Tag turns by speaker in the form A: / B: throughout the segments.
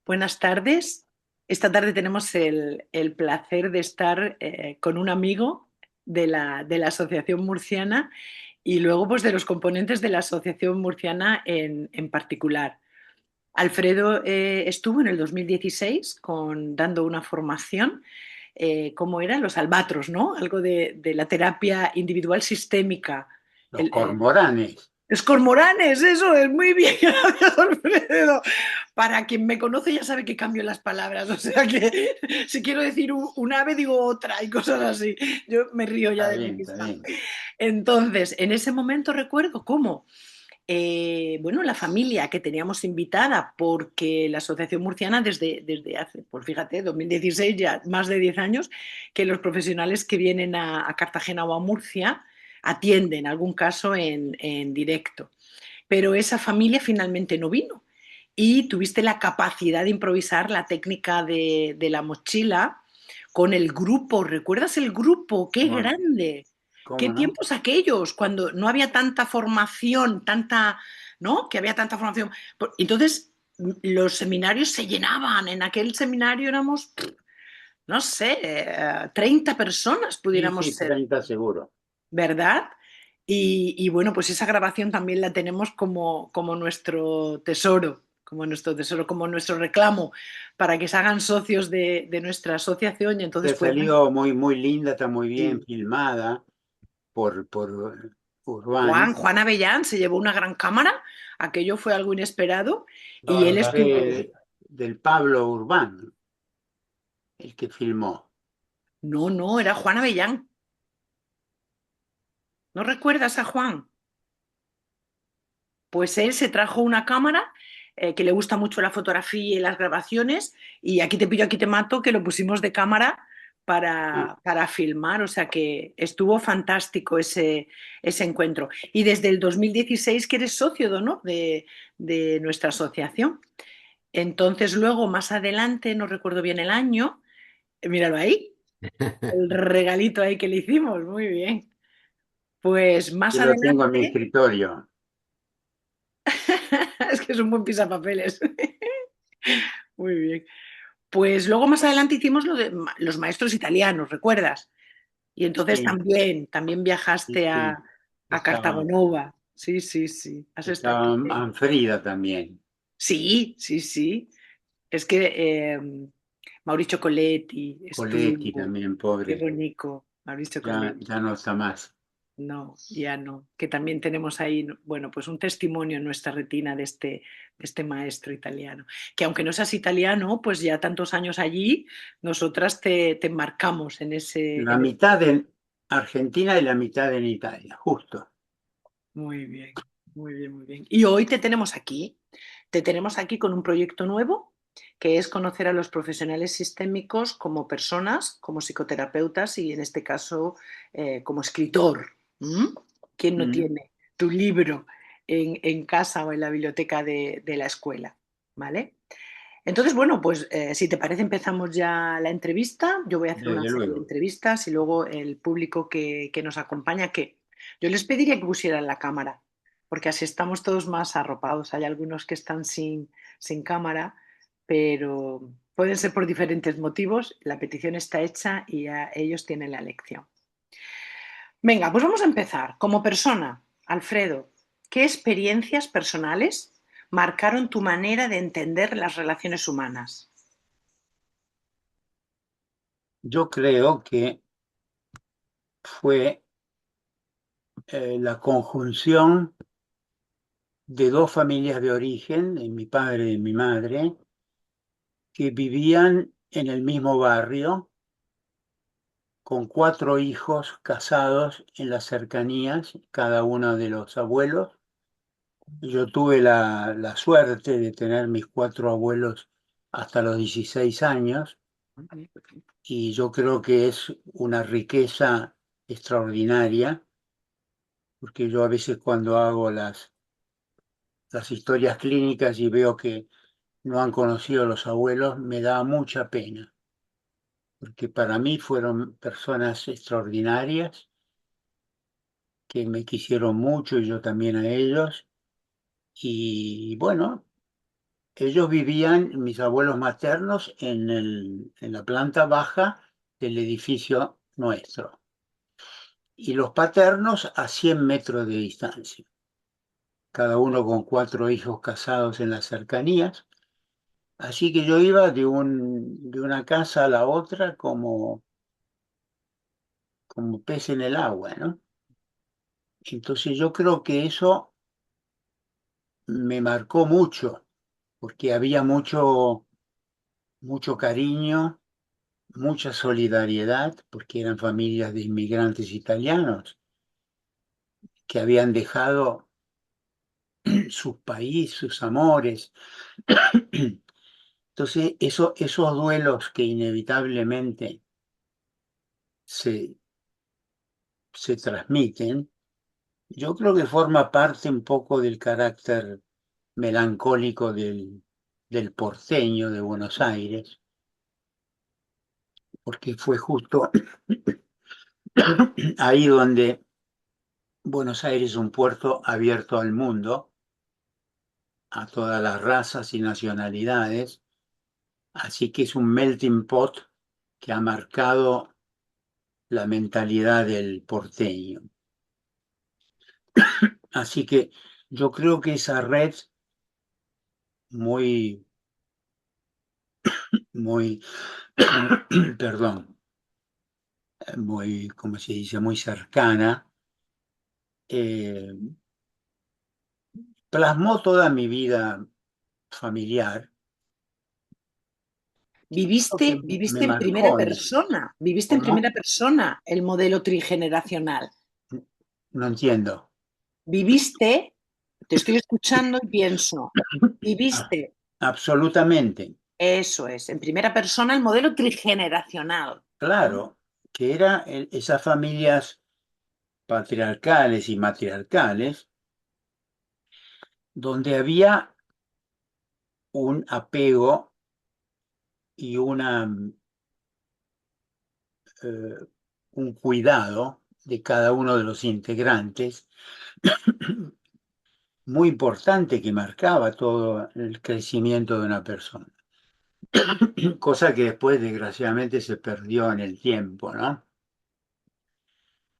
A: Buenas tardes. Esta tarde tenemos el placer de estar con un amigo de la Asociación Murciana y luego pues de los componentes de la Asociación Murciana en particular. Alfredo estuvo en el 2016 dando una formación, ¿cómo era? Los albatros, ¿no? Algo de la terapia individual sistémica.
B: Los cormoranes.
A: Los cormoranes, eso es muy bien, gracias Alfredo. Para quien me conoce ya sabe que cambio las palabras, o sea que si quiero decir un ave digo otra y cosas así. Yo me río ya
B: Está
A: de mí
B: bien, está
A: misma.
B: bien.
A: Entonces, en ese momento recuerdo cómo, bueno, la familia que teníamos invitada, porque la Asociación Murciana desde hace, pues fíjate, 2016, ya más de 10 años, que los profesionales que vienen a Cartagena o a Murcia atienden algún caso en directo. Pero esa familia finalmente no vino y tuviste la capacidad de improvisar la técnica de la mochila con el grupo. ¿Recuerdas el grupo? ¡Qué
B: ¿Cómo no?
A: grande! ¿Qué
B: ¿Cómo no?
A: tiempos aquellos cuando no había tanta formación, tanta, ¿no? Que había tanta formación. Entonces, los seminarios se llenaban. En aquel seminario éramos, no sé, 30 personas
B: Sí,
A: pudiéramos
B: sí,
A: ser,
B: 30 seguro.
A: ¿verdad? Y bueno, pues esa grabación también la tenemos como nuestro tesoro, como nuestro tesoro, como nuestro reclamo para que se hagan socios de nuestra asociación y
B: Te
A: entonces
B: ha
A: puedan.
B: salido muy, muy linda, está muy bien
A: Sí.
B: filmada por Urbán.
A: Juan Avellán se llevó una gran cámara, aquello fue algo inesperado y
B: No,
A: él estuvo.
B: del Pablo Urbán, el que filmó.
A: No, no, era Juan Avellán. ¿No recuerdas a Juan? Pues él se trajo una cámara que le gusta mucho la fotografía y las grabaciones y aquí te pillo, aquí te mato, que lo pusimos de cámara
B: Sí,
A: para filmar, o sea que estuvo fantástico ese encuentro. Y desde el 2016 que eres socio, ¿no? de nuestra asociación. Entonces luego, más adelante, no recuerdo bien el año, míralo ahí, el regalito ahí que le hicimos, muy bien. Pues más
B: yo lo tengo en mi
A: adelante,
B: escritorio.
A: es que es un buen pisapapeles. Muy bien. Pues luego más adelante hicimos lo de los maestros italianos, ¿recuerdas? Y entonces
B: Sí,
A: también
B: sí,
A: viajaste
B: sí.
A: a
B: Estaba,
A: Cartagonova. Sí, sí, sí. Has estado
B: estaba
A: aquí.
B: Manfrida también.
A: Sí, sí, sí. Es que Mauricio Coletti
B: Coletti
A: estuvo.
B: también,
A: Qué
B: pobre.
A: bonito, Mauricio
B: Ya,
A: Coletti.
B: ya no está más.
A: No, ya no. Que también tenemos ahí, bueno, pues un testimonio en nuestra retina de este maestro italiano. Que aunque no seas italiano, pues ya tantos años allí, nosotras te marcamos en ese,
B: La mitad en Argentina y la mitad en Italia, justo.
A: Muy bien, muy bien, muy bien. Y hoy te tenemos aquí con un proyecto nuevo, que es conocer a los profesionales sistémicos como personas, como psicoterapeutas y en este caso como escritor. ¿Mm? ¿Quién no
B: Mm.
A: tiene tu libro en casa o en la biblioteca de la escuela? ¿Vale? Entonces, bueno, pues si te parece empezamos ya la entrevista. Yo voy a hacer una
B: Desde
A: serie de
B: luego.
A: entrevistas y luego el público que nos acompaña, que yo les pediría que pusieran la cámara, porque así estamos todos más arropados. Hay algunos que están sin cámara, pero pueden ser por diferentes motivos. La petición está hecha y ya ellos tienen la elección. Venga, pues vamos a empezar. Como persona, Alfredo, ¿qué experiencias personales marcaron tu manera de entender las relaciones humanas?
B: Yo creo que fue la conjunción de dos familias de origen, de mi padre y mi madre, que vivían en el mismo barrio, con cuatro hijos casados en las cercanías, cada uno de los abuelos. Yo tuve la suerte de tener mis cuatro abuelos hasta los 16 años y yo creo que es una riqueza extraordinaria, porque yo a veces cuando hago las historias clínicas y veo que no han conocido a los abuelos, me da mucha pena, porque para mí fueron personas extraordinarias que me quisieron mucho y yo también a ellos. Y bueno, ellos vivían, mis abuelos maternos, en la planta baja del edificio nuestro y los paternos a 100 metros de distancia, cada uno con 4 hijos casados en las cercanías. Así que yo iba de una casa a la otra como pez en el agua, ¿no? Entonces yo creo que eso me marcó mucho, porque había mucho cariño, mucha solidaridad, porque eran familias de inmigrantes italianos que habían dejado su país, sus amores. Entonces, esos duelos que inevitablemente se, se transmiten, yo creo que forma parte un poco del carácter melancólico del porteño de Buenos Aires, porque fue justo ahí donde Buenos Aires es un puerto abierto al mundo, a todas las razas y nacionalidades, así que es un melting pot que ha marcado la mentalidad del porteño. Así que yo creo que esa red muy, muy, perdón, muy, como se dice, muy cercana, eh, plasmó toda mi vida familiar, lo que me marcó eso.
A: Viviste en
B: ¿Cómo?
A: primera persona el modelo trigeneracional.
B: No entiendo.
A: Viviste, te estoy escuchando y pienso,
B: Ah,
A: viviste,
B: absolutamente.
A: eso es, en primera persona el modelo trigeneracional. ¿No?
B: Claro, que era esas familias patriarcales y matriarcales, donde había un apego y eh, un cuidado de cada uno de los integrantes muy importante que marcaba todo el crecimiento de una persona. Cosa que después, desgraciadamente, se perdió en el tiempo, ¿no?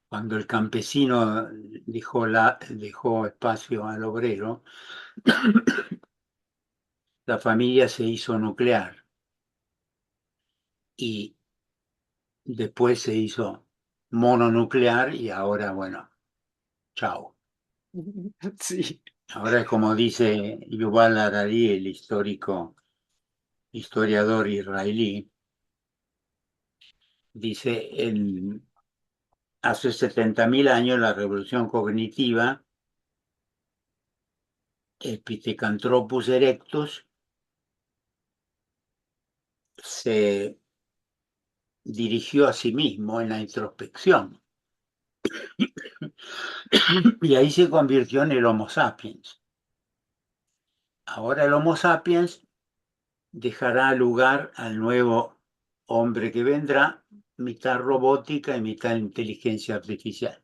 B: Cuando el campesino dejó espacio al obrero, la familia se hizo nuclear y después se hizo mononuclear y ahora, bueno, chao.
A: Sí.
B: Ahora, como dice Yuval Harari, el histórico historiador israelí, dice, hace 70.000 años la revolución cognitiva, el Pithecanthropus erectus, se dirigió a sí mismo en la introspección y ahí se convirtió en el Homo sapiens. Ahora el Homo sapiens dejará lugar al nuevo hombre que vendrá, mitad robótica y mitad inteligencia artificial.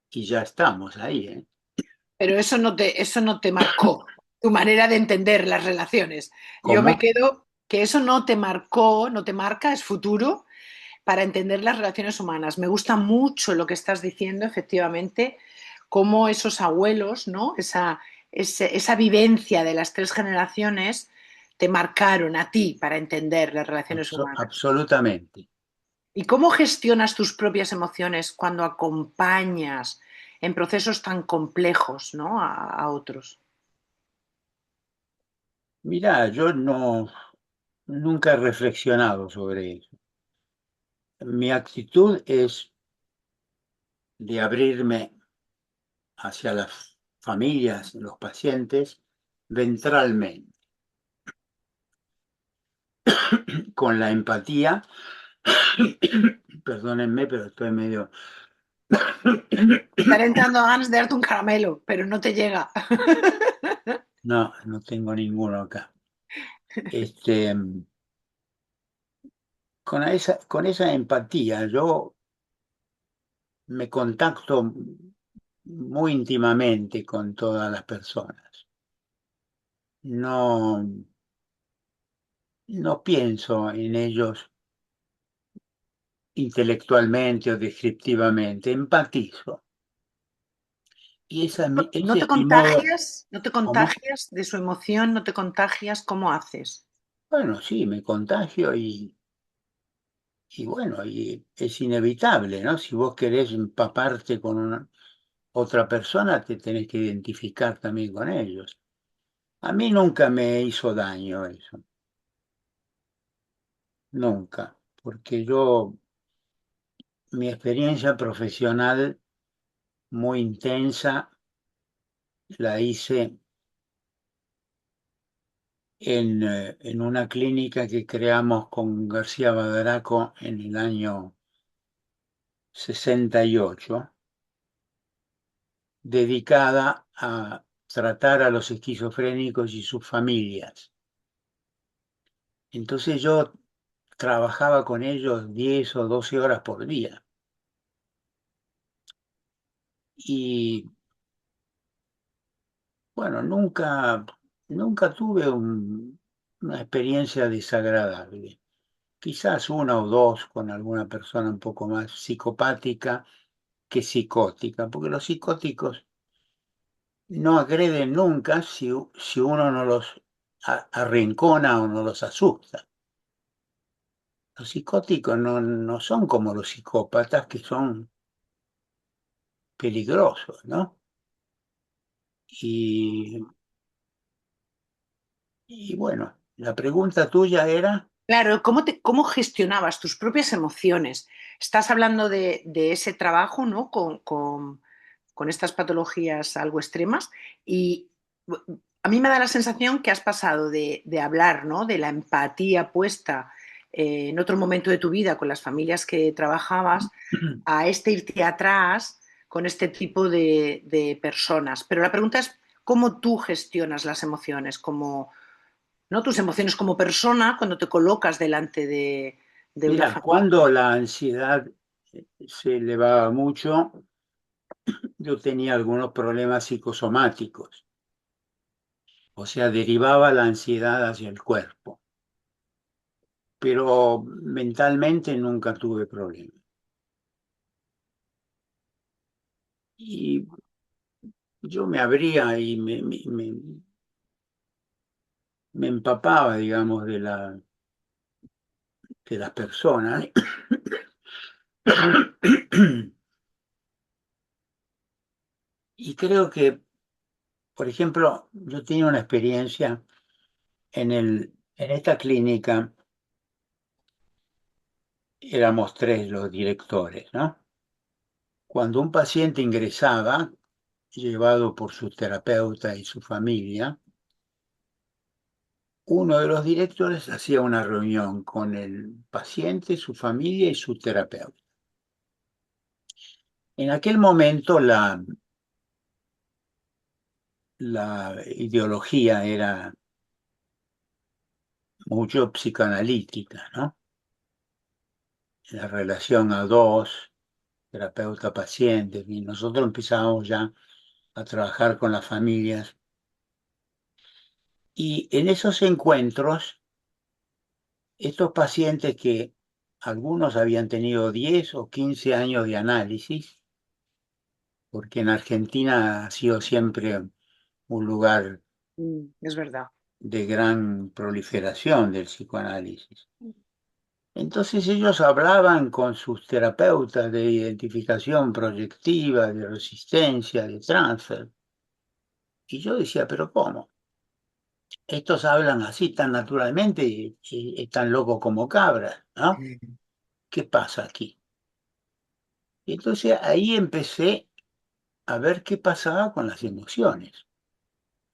B: Y ya estamos ahí, ¿eh?
A: Pero eso no te marcó tu manera de entender las relaciones. Yo me
B: ¿Cómo?
A: quedo que eso no te marcó, no te marca, es futuro para entender las relaciones humanas. Me gusta mucho lo que estás diciendo, efectivamente, cómo esos abuelos, ¿no? Esa vivencia de las tres generaciones te marcaron a ti para entender las relaciones humanas.
B: Absolutamente.
A: ¿Y cómo gestionas tus propias emociones cuando acompañas en procesos tan complejos, ¿no? A otros?
B: Mirá, yo nunca he reflexionado sobre eso. Mi actitud es de abrirme hacia las familias, los pacientes, ventralmente, con la empatía. Perdónenme, pero estoy medio...
A: Te están entrando ganas de darte un caramelo, pero no te llega.
B: No, no tengo ninguno acá. Este, con esa empatía, yo me contacto muy íntimamente con todas las personas. No. no pienso en ellos intelectualmente o descriptivamente, empatizo. Y
A: ¿No
B: ese
A: te
B: es mi modo.
A: contagias? ¿No te
B: ¿Cómo?
A: contagias de su emoción? ¿No te contagias? ¿Cómo haces?
B: Bueno, sí, me contagio y bueno, y es inevitable, ¿no? Si vos querés empaparte con otra persona, te tenés que identificar también con ellos. A mí nunca me hizo daño eso, nunca, porque mi experiencia profesional muy intensa la hice en una clínica que creamos con García Badaraco en el año 68, dedicada a tratar a los esquizofrénicos y sus familias. Entonces yo trabajaba con ellos 10 o 12 horas por día y bueno, nunca tuve una experiencia desagradable. Quizás una o dos con alguna persona un poco más psicopática que psicótica, porque los psicóticos no agreden nunca si uno no los arrincona o no los asusta. Los psicóticos no son como los psicópatas que son peligrosos, ¿no? Y, y bueno, la pregunta tuya era,
A: Claro, ¿cómo gestionabas tus propias emociones? Estás hablando de ese trabajo, ¿no? Con estas patologías algo extremas y a mí me da la sensación que has pasado de hablar, ¿no? De la empatía puesta en otro momento de tu vida con las familias que trabajabas a este irte atrás con este tipo de personas. Pero la pregunta es, ¿cómo tú gestionas las emociones? ¿No? Tus emociones como persona cuando te colocas delante de una
B: mira,
A: familia.
B: cuando la ansiedad se elevaba mucho, yo tenía algunos problemas psicosomáticos, o sea, derivaba la ansiedad hacia el cuerpo, pero mentalmente nunca tuve problemas. Y yo me abría y me empapaba, digamos, de las personas. Y creo que, por ejemplo, yo tenía una experiencia en esta clínica, éramos tres los directores, ¿no? Cuando un paciente ingresaba, llevado por su terapeuta y su familia, uno de los directores hacía una reunión con el paciente, su familia y su terapeuta. En aquel momento la ideología era mucho psicoanalítica, ¿no? La relación a dos, terapeuta-paciente, y nosotros empezábamos ya a trabajar con las familias. Y en esos encuentros, estos pacientes que algunos habían tenido 10 o 15 años de análisis, porque en Argentina ha sido siempre un lugar
A: Es verdad.
B: de gran proliferación del psicoanálisis. Entonces ellos hablaban con sus terapeutas de identificación proyectiva, de resistencia, de transfer. Y yo decía, pero ¿cómo? Estos hablan así tan naturalmente y están locos como cabras, ¿no? ¿Qué pasa aquí? Y entonces ahí empecé a ver qué pasaba con las emociones,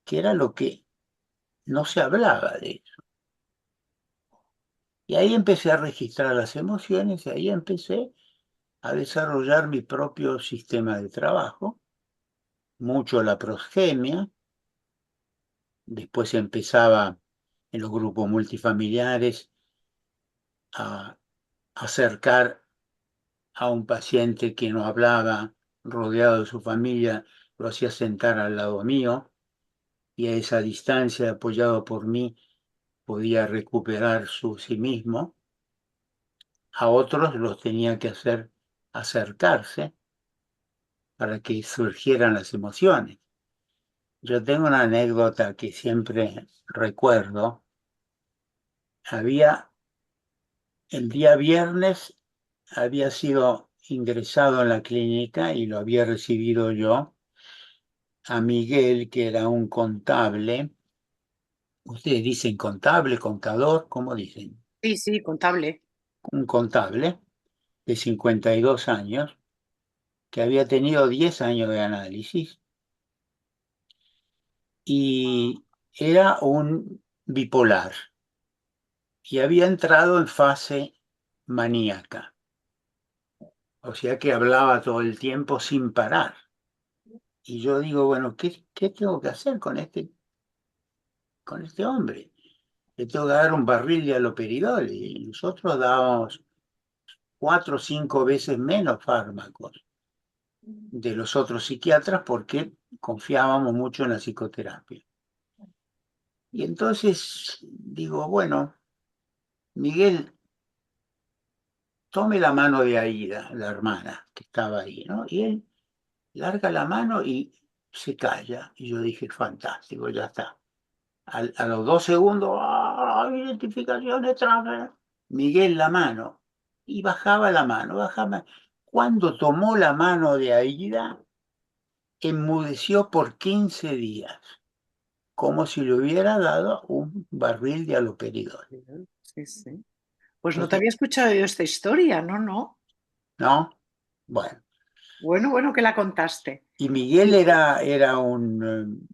B: que era lo que no se hablaba de eso. Y ahí empecé a registrar las emociones y ahí empecé a desarrollar mi propio sistema de trabajo, mucho la prosgemia. Después empezaba en los grupos multifamiliares a acercar a un paciente que no hablaba, rodeado de su familia, lo hacía sentar al lado mío y a esa distancia, apoyado por mí, podía recuperar sí mismo, a otros los tenía que hacer acercarse para que surgieran las emociones. Yo tengo una anécdota que siempre recuerdo. Había, el día viernes había sido ingresado en la clínica y lo había recibido yo a Miguel, que era un contable. Ustedes dicen contable, contador, ¿cómo dicen?
A: Sí, sí, contable.
B: Un contable de 52 años que había tenido 10 años de análisis y era un bipolar y había entrado en fase maníaca, o sea que hablaba todo el tiempo sin parar. Y yo digo, bueno, ¿qué tengo que hacer con este hombre? Le tengo que dar un barril de haloperidol y nosotros dábamos 4 o 5 veces menos fármacos de los otros psiquiatras porque confiábamos mucho en la psicoterapia. Y entonces digo, bueno, Miguel, tome la mano de Aida, la hermana que estaba ahí, ¿no? Y él larga la mano y se calla. Y yo dije, fantástico, ya está. A los 2 segundos, ¡ah! Identificación extranjera. Miguel la mano. Y bajaba la mano, bajaba. Cuando tomó la mano de Aida, enmudeció por 15 días, como si le hubiera dado un barril de haloperidol.
A: Sí, sí. Pues no te
B: Entonces,
A: había escuchado yo esta historia, ¿no? No.
B: ¿no? Bueno.
A: Bueno, bueno que la contaste.
B: Y Miguel era un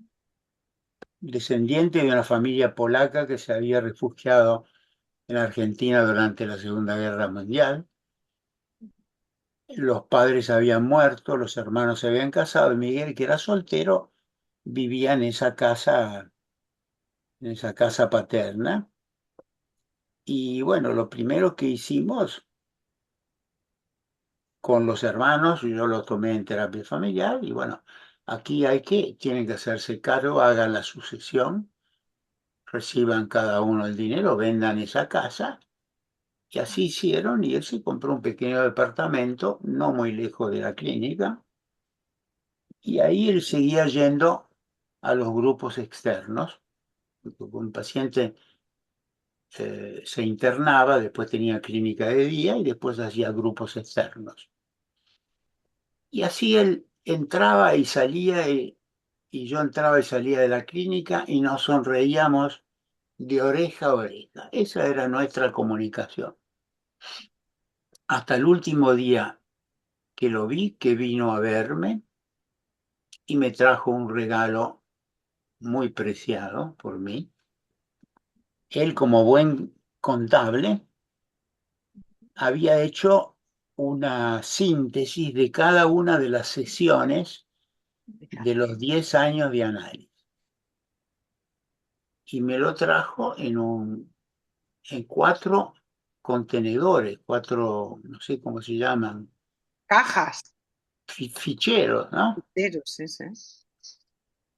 B: descendiente de una familia polaca que se había refugiado en Argentina durante la Segunda Guerra Mundial. Los padres habían muerto, los hermanos se habían casado y Miguel, que era soltero, vivía en esa casa paterna. Y bueno, lo primero que hicimos con los hermanos, yo lo tomé en terapia familiar y bueno, aquí tienen que hacerse cargo, hagan la sucesión, reciban cada uno el dinero, vendan esa casa. Y así hicieron y él se compró un pequeño departamento no muy lejos de la clínica y ahí él seguía yendo a los grupos externos. Un paciente se internaba, después tenía clínica de día y después hacía grupos externos. Y así él entraba y salía y yo entraba y salía de la clínica y nos sonreíamos de oreja a oreja. Esa era nuestra comunicación. Hasta el último día que lo vi, que vino a verme y me trajo un regalo muy preciado por mí. Él, como buen contable, había hecho una síntesis de cada una de las sesiones de
A: Fíjate.
B: los 10 años de análisis y me lo trajo en 4 contenedores, 4, no sé cómo se llaman,
A: Cajas.
B: ficheros, ¿no?
A: Pero, sí, sí.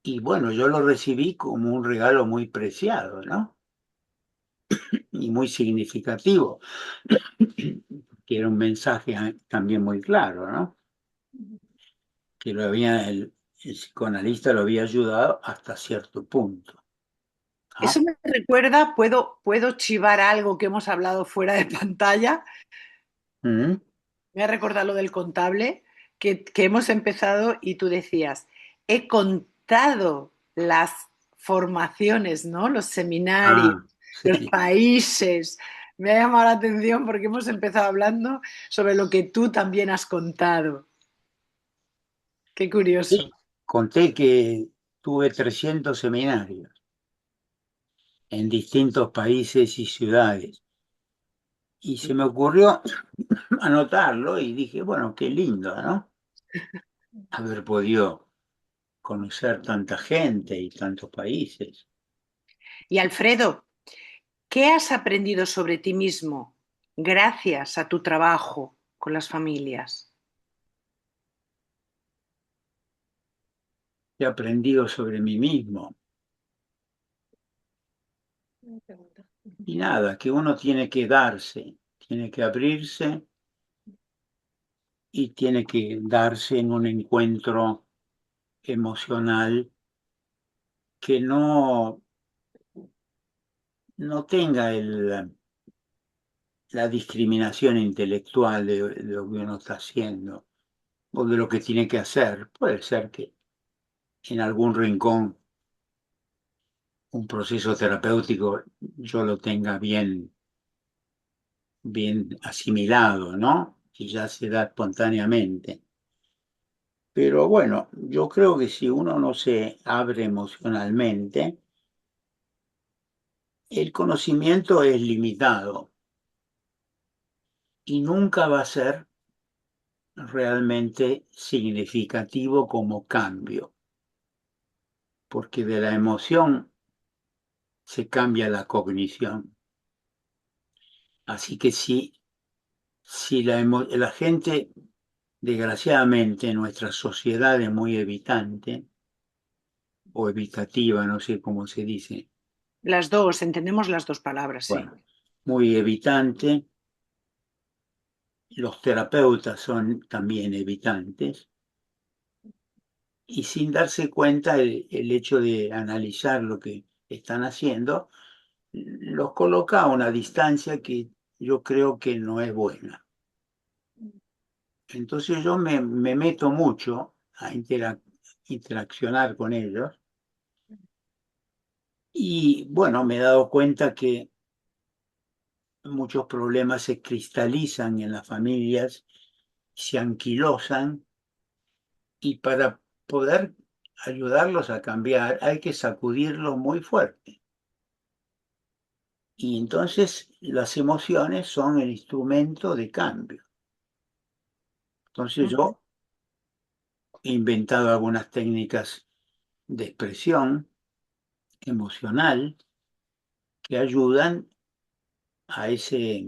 B: Y bueno, yo lo recibí como un regalo muy preciado, ¿no? Y muy significativo, que era un mensaje también muy claro, ¿no? Que el psicoanalista lo había ayudado hasta cierto punto,
A: Eso
B: ¿no?
A: me recuerda, puedo chivar algo que hemos hablado fuera de pantalla.
B: Mm.
A: Me ha recordado lo del contable, que hemos empezado y tú decías, he contado las formaciones, ¿no? Los seminarios,
B: Ah,
A: los
B: sí.
A: países. Me ha llamado la atención porque hemos empezado hablando sobre lo que tú también has contado. Qué curioso.
B: Sí, conté que tuve 300 seminarios en distintos países y ciudades. Y se me ocurrió anotarlo y dije, bueno, qué lindo, ¿no? Haber podido conocer tanta gente y tantos países.
A: Y Alfredo, ¿qué has aprendido sobre ti mismo gracias a tu trabajo con las familias?
B: He aprendido sobre mí mismo. Y nada, que uno tiene que darse, tiene que abrirse y tiene que darse en un encuentro emocional que no tenga la discriminación intelectual de lo que uno está haciendo o de lo que tiene que hacer. Puede ser que en algún rincón un proceso terapéutico yo lo tenga bien asimilado, ¿no? Y ya se da espontáneamente. Pero bueno, yo creo que si uno no se abre emocionalmente, el conocimiento es limitado y nunca va a ser realmente significativo como cambio, porque de la emoción se cambia la cognición. Así que si la gente, desgraciadamente, nuestra sociedad es muy evitante o evitativa, no sé cómo se dice,
A: Las dos, entendemos las dos palabras, sí.
B: bueno, muy evitante. Los terapeutas son también evitantes y sin darse cuenta el hecho de analizar lo que están haciendo los coloca a una distancia que yo creo que no es buena. Entonces yo me meto mucho a interaccionar con ellos y bueno, me he dado cuenta que muchos problemas se cristalizan en las familias, se anquilosan y para poder ayudarlos a cambiar hay que sacudirlos muy fuerte. Y entonces las emociones son el instrumento de cambio. Entonces
A: Ujú.
B: yo he inventado algunas técnicas de expresión emocional que ayudan a ese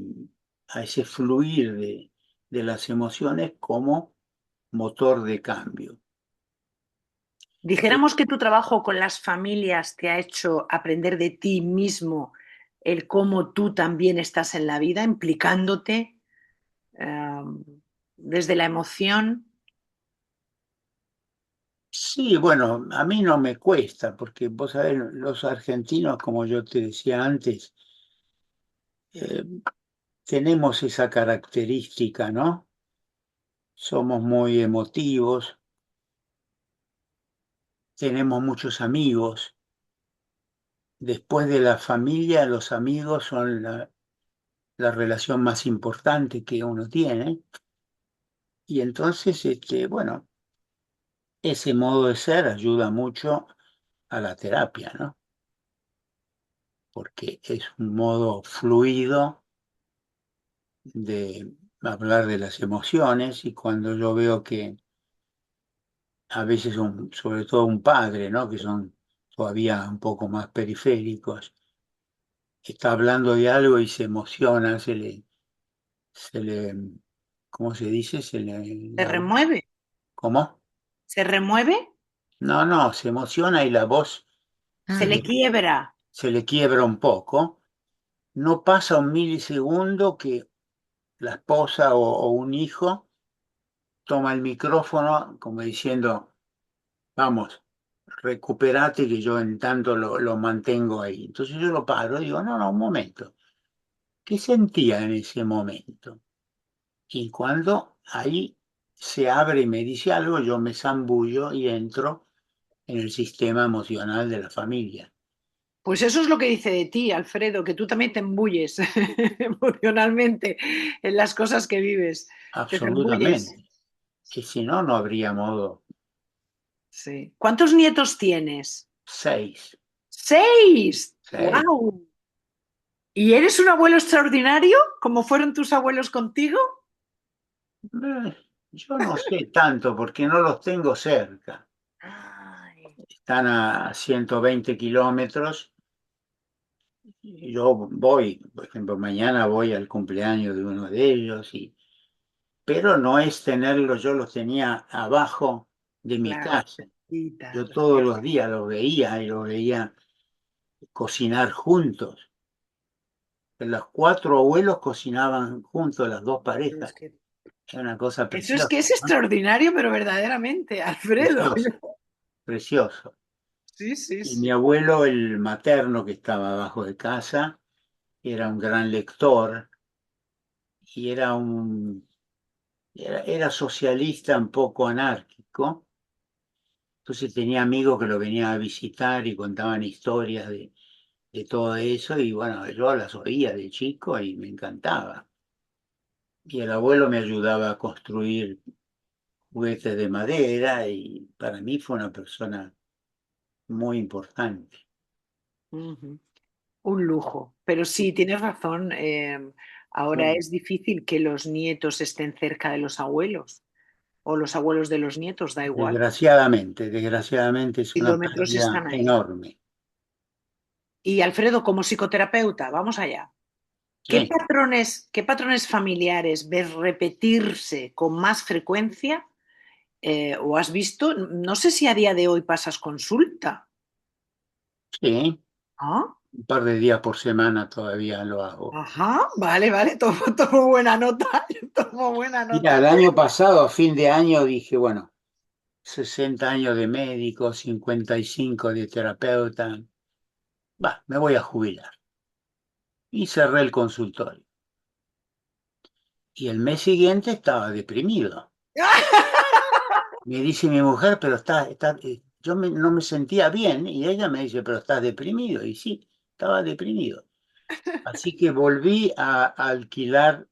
B: fluir de las emociones como motor de cambio.
A: Dijéramos que tu trabajo con las familias te ha hecho aprender de ti mismo el cómo tú también estás en la vida, implicándote eh, desde la emoción.
B: Sí, bueno, a mí no me cuesta, porque vos sabés, los argentinos, como yo te decía antes, eh, tenemos esa característica, ¿no? Somos muy emotivos, tenemos muchos amigos. Después de la familia, los amigos son la relación más importante que uno tiene. Y entonces, bueno, ese modo de ser ayuda mucho a la terapia, ¿no? Porque es un modo fluido de hablar de las emociones y cuando yo veo que a veces sobre todo un padre, ¿no? Que son todavía un poco más periféricos, está hablando de algo y se emociona, se le, ¿cómo se dice?
A: ¿Se remueve?
B: ¿Cómo?
A: ¿Se remueve?
B: No, no, se emociona y la voz
A: ¿Se
B: se
A: le
B: le,
A: quiebra?
B: se le quiebra un poco. No pasa un milisegundo que la esposa o un hijo toma el micrófono como diciendo, vamos, recuperate que yo en tanto lo mantengo ahí. Entonces yo lo paro y digo, no, no, un momento. ¿Qué sentía en ese momento? Y cuando ahí se abre y me dice algo, yo me zambullo y entro en el sistema emocional de la familia.
A: Pues eso es lo que dice de ti, Alfredo, que tú también te embulles emocionalmente en las cosas que vives. Te zambulles.
B: Absolutamente. Y si no, no habría modo.
A: Sí. ¿Cuántos nietos tienes?
B: 6.
A: ¡Seis!
B: 6.
A: ¡Guau! ¿Y eres un abuelo extraordinario, como fueron tus abuelos contigo?
B: Yo no sé tanto porque no los tengo cerca.
A: Ay,
B: Están a 120 kilómetros. Y yo voy, por ejemplo, mañana voy al cumpleaños de uno de ellos, pero no es tenerlos, yo los tenía abajo de mi
A: claro,
B: casa.
A: cerquita,
B: Yo todos los días los veía y los veía cocinar juntos. Los cuatro abuelos cocinaban juntos, las dos parejas.
A: Es que
B: Era una cosa
A: eso es
B: preciosa,
A: que es
B: ¿no?
A: extraordinario, pero verdaderamente, Alfredo.
B: Precioso, precioso.
A: Sí, sí,
B: Y mi
A: sí.
B: abuelo, el materno que estaba abajo de casa, era un gran lector y era socialista un poco anárquico. Entonces tenía amigos que lo venían a visitar y contaban historias de todo eso y bueno, yo las oía de chico y me encantaba. Y el abuelo me ayudaba a construir juguetes de madera y para mí fue una persona muy importante.
A: Ujú. Un lujo. Pero sí, tienes razón. Ahora
B: Sí.
A: es difícil que los nietos estén cerca de los abuelos o los abuelos de los nietos, da igual.
B: Desgraciadamente es una
A: Kilómetros
B: pérdida
A: están ahí.
B: enorme.
A: Y Alfredo, como psicoterapeuta, vamos allá.
B: Sí,
A: Qué patrones familiares ves repetirse con más frecuencia o has visto? No sé si a día de hoy pasas consulta.
B: sí,
A: ¿Ah?
B: un par de días por semana todavía lo hago.
A: Ajá, vale, vale, tomo buena nota, tomo buena
B: Mira,
A: nota.
B: el año pasado, a fin de año, dije, bueno, 60 años de médico, 55 de terapeuta, va, me voy a jubilar. Y cerré el consultorio. Y el mes siguiente estaba deprimido. Me dice mi mujer, pero no me sentía bien y ella me dice, pero estás deprimido. Y sí, estaba deprimido. Así que volví a alquilar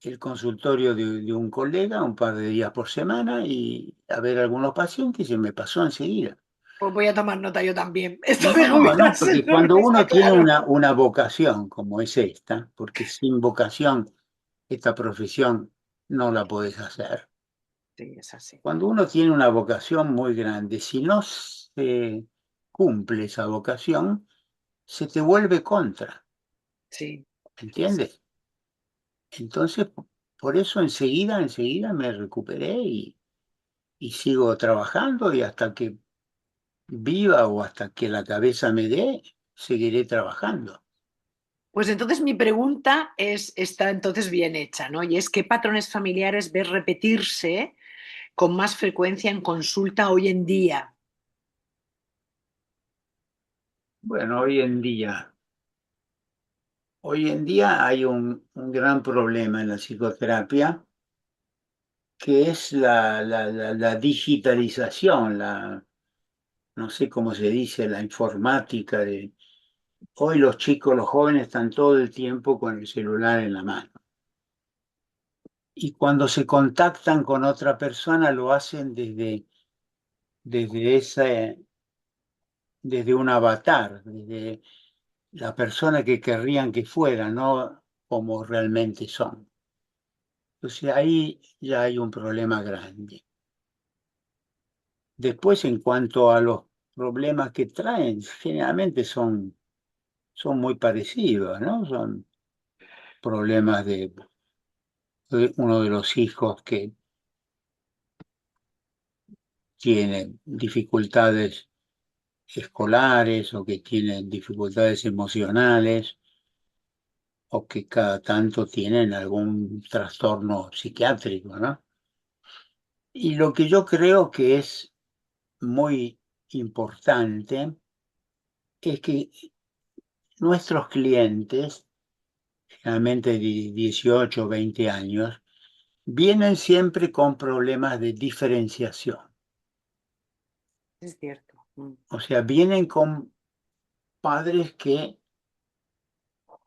B: el consultorio de un colega un par de días por semana y a ver algunos pacientes y se me pasó enseguida.
A: Pues voy a tomar nota yo también. Esto de
B: No, no,
A: jubilarse
B: porque
A: no
B: cuando
A: está
B: uno tiene
A: claro.
B: una vocación como es esta, porque sin vocación esta profesión no la podés hacer.
A: Sí, es así.
B: Cuando uno tiene una vocación muy grande, si no se cumple esa vocación, se te vuelve contra,
A: Sí, sí.
B: ¿entiendes? Entonces, por eso enseguida me recuperé y sigo trabajando y hasta que viva o hasta que la cabeza me dé, seguiré trabajando.
A: Pues entonces mi pregunta está entonces bien hecha, ¿no? Y es ¿qué patrones familiares ves repetirse con más frecuencia en consulta hoy en día?
B: Bueno, hoy en día hay un gran problema en la psicoterapia, que es la digitalización, no sé cómo se dice, la informática hoy los chicos, los jóvenes están todo el tiempo con el celular en la mano. Y cuando se contactan con otra persona lo hacen desde desde un avatar, desde la persona que querrían que fuera, no como realmente son. Entonces ahí ya hay un problema grande. Después, en cuanto a los problemas que traen, generalmente son muy parecidos, ¿no? Son problemas de uno de los hijos que tiene dificultades escolares o que tienen dificultades emocionales o que cada tanto tienen algún trastorno psiquiátrico, ¿no? Y lo que yo creo que es muy importante es que nuestros clientes, generalmente de 18 o 20 años, vienen siempre con problemas de diferenciación.
A: Es cierto. Mm.
B: O sea, vienen con padres que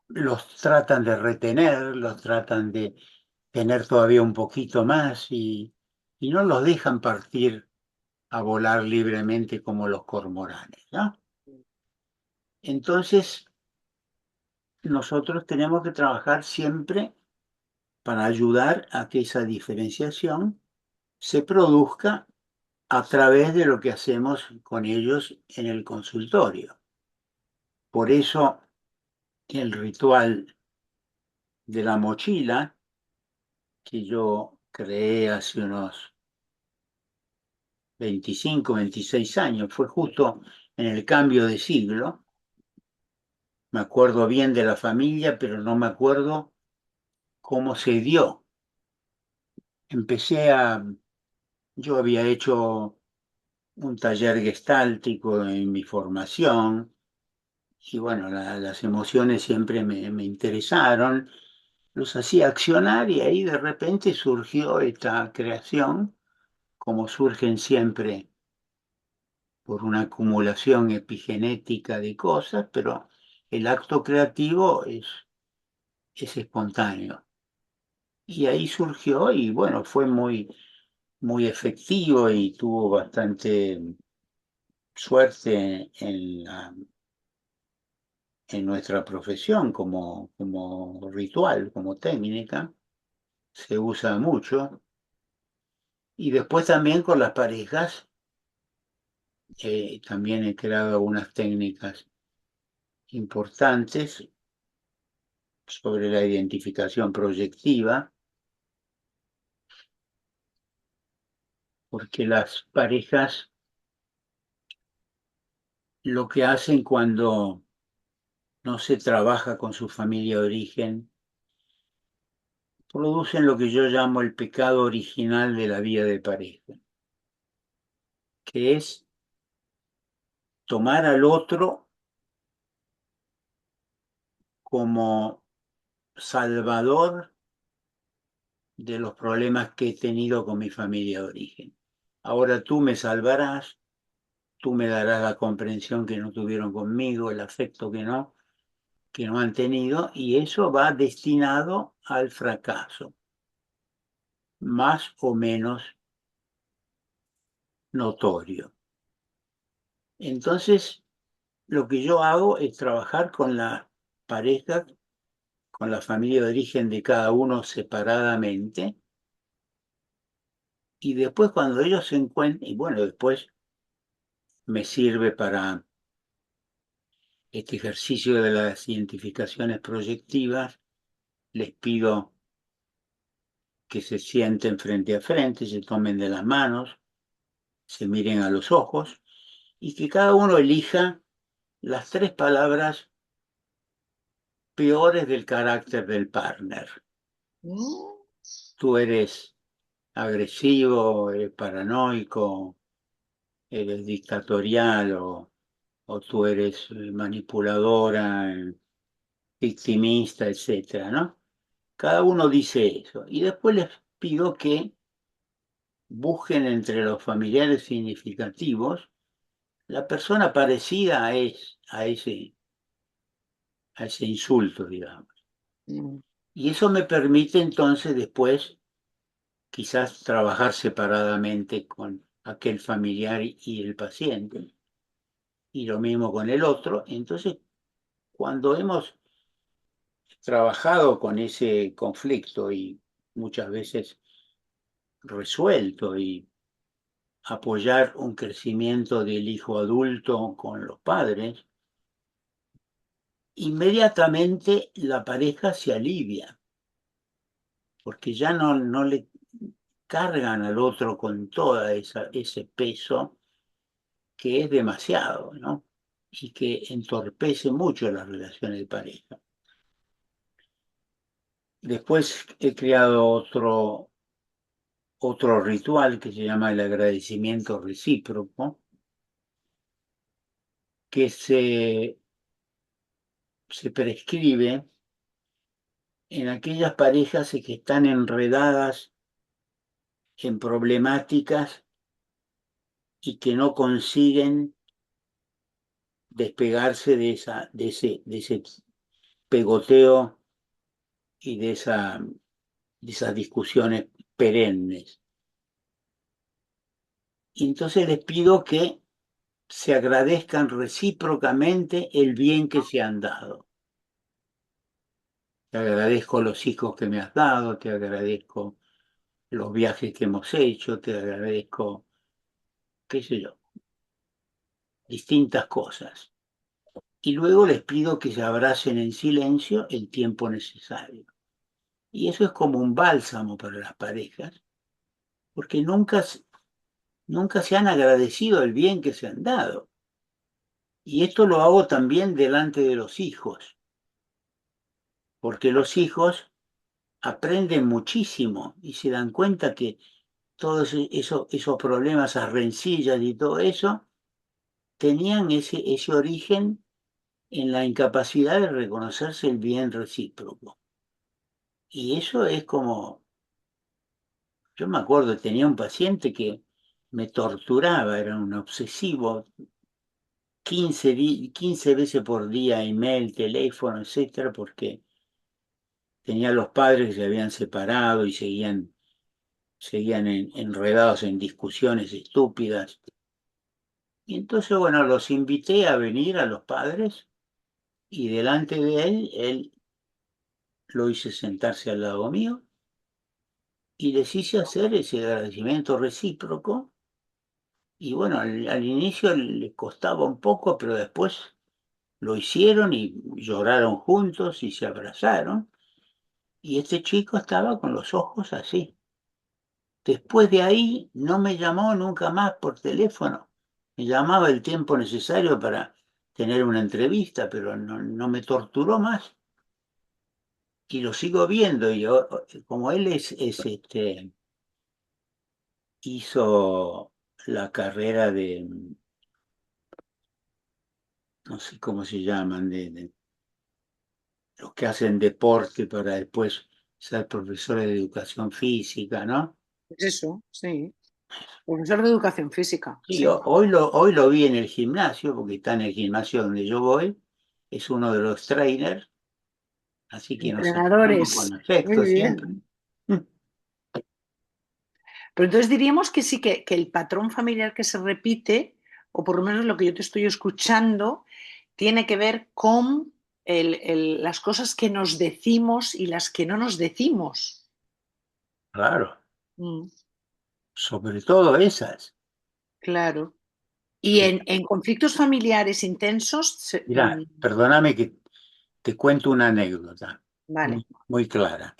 B: los tratan de retener, los tratan de tener todavía un poquito más y no los dejan partir a volar libremente como los cormoranes, ¿no? Entonces, nosotros tenemos que trabajar siempre para ayudar a que esa diferenciación se produzca a través de lo que hacemos con ellos en el consultorio. Por eso el ritual de la mochila que yo creé hace unos 25, 26 años, fue justo en el cambio de siglo, Me acuerdo bien de la familia, pero no me acuerdo cómo se dio. Empecé a, yo había hecho un taller gestáltico en mi formación y bueno, las emociones siempre me interesaron, los hacía accionar y ahí de repente surgió esta creación, como surgen siempre por una acumulación epigenética de cosas, pero el acto creativo es espontáneo. Y ahí surgió y bueno, fue muy efectivo y tuvo bastante suerte en nuestra profesión como ritual, como técnica, se usa mucho. Y después también con las parejas, también he creado algunas técnicas importantes sobre la identificación proyectiva, porque las parejas lo que hacen cuando no se trabaja con su familia de origen, producen lo que yo llamo el pecado original de la vida de pareja, que es tomar al otro como salvador de los problemas que he tenido con mi familia de origen. Ahora tú me salvarás, tú me darás la comprensión que no tuvieron conmigo, el afecto que no han tenido, y eso va destinado al fracaso, más o menos notorio. Entonces, lo que yo hago es trabajar con la pareja, con la familia de origen de cada uno separadamente, y después cuando ellos se encuentran, y bueno, después me sirve para este ejercicio de las identificaciones proyectivas, les pido que se sienten frente a frente, se tomen de las manos, se miren a los ojos y que cada uno elija las tres palabras peores del carácter del partner.
A: Mm.
B: Tú eres agresivo, eres paranoico, eres dictatorial o tú eres manipuladora, victimista, etcétera, ¿no? Cada uno dice eso. Y después les pido que busquen entre los familiares significativos la persona parecida a ese insulto, digamos.
A: Mm.
B: Y eso me permite entonces después quizás trabajar separadamente con aquel familiar y el paciente, y lo mismo con el otro. Entonces, cuando hemos trabajado con ese conflicto y muchas veces resuelto y apoyar un crecimiento del hijo adulto con los padres, inmediatamente la pareja se alivia, porque ya no le cargan al otro con ese peso que es demasiado, ¿no? Y que entorpece mucho las relaciones de pareja. Después he creado otro ritual que se llama el agradecimiento recíproco, que se prescribe en aquellas parejas que están enredadas en problemáticas y que no consiguen despegarse de ese pegoteo y de esas discusiones perennes. Y entonces les pido que se agradezcan recíprocamente el bien que se han dado. Te agradezco los hijos que me has dado, te agradezco los viajes que hemos hecho, te agradezco, qué sé yo, distintas cosas. Y luego les pido que se abracen en silencio el tiempo necesario. Y eso es como un bálsamo para las parejas, porque nunca se han agradecido el bien que se han dado. Y esto lo hago también delante de los hijos, porque los hijos aprenden muchísimo y se dan cuenta que todos esos problemas, esas rencillas y todo eso, tenían ese origen en la incapacidad de reconocerse el bien recíproco. Y eso es como, yo me acuerdo, tenía un paciente que me torturaba, era un obsesivo, 15 veces por día, email, teléfono, etcétera, porque tenía los padres que se habían separado y seguían enredados en discusiones estúpidas. Y entonces, bueno, los invité a venir a los padres y delante de él lo hice sentarse al lado mío y les hice hacer ese agradecimiento recíproco. Y bueno, al inicio le costaba un poco, pero después lo hicieron y lloraron juntos y se abrazaron. Y este chico estaba con los ojos así. Después de ahí no me llamó nunca más por teléfono. Me llamaba el tiempo necesario para tener una entrevista, pero no me torturó más. Y lo sigo viendo. Y como él hizo la carrera de, no sé cómo se llaman, de los que hacen deporte para después ser profesores de educación física, ¿no?
A: Pues eso, sí. Profesor de educación física,
B: Sí,
A: sí.
B: hoy lo vi en el gimnasio, porque está en el gimnasio donde yo voy, es uno de los trainers, así que nos saludamos con
A: Entrenadores, muy
B: afecto siempre.
A: bien.
B: Mm.
A: Pero entonces diríamos que sí, que el patrón familiar que se repite, o por lo menos lo que yo te estoy escuchando, tiene que ver con las cosas que nos decimos y las que no nos decimos.
B: Claro,
A: Mm,
B: sobre todo esas.
A: claro. Y
B: Que,
A: en conflictos familiares intensos,
B: mirá, perdóname que te cuento una anécdota
A: vale,
B: muy clara.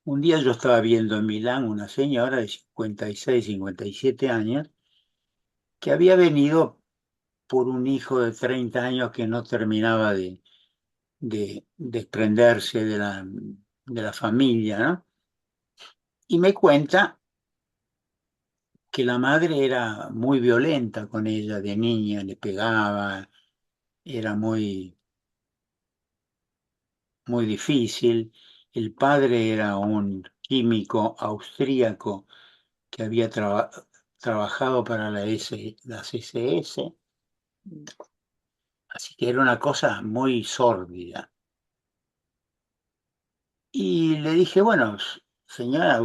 B: Un día yo estaba viendo en Milán una señora de 56, 57 años que había venido por un hijo de 30 años que no terminaba de desprenderse de la familia, ¿no? Y me cuenta que la madre era muy violenta con ella de niña, le pegaba, era muy difícil. El padre era un químico austríaco que había trabajado para las SS, así que era una cosa muy sórdida. Y le dije, bueno, señora,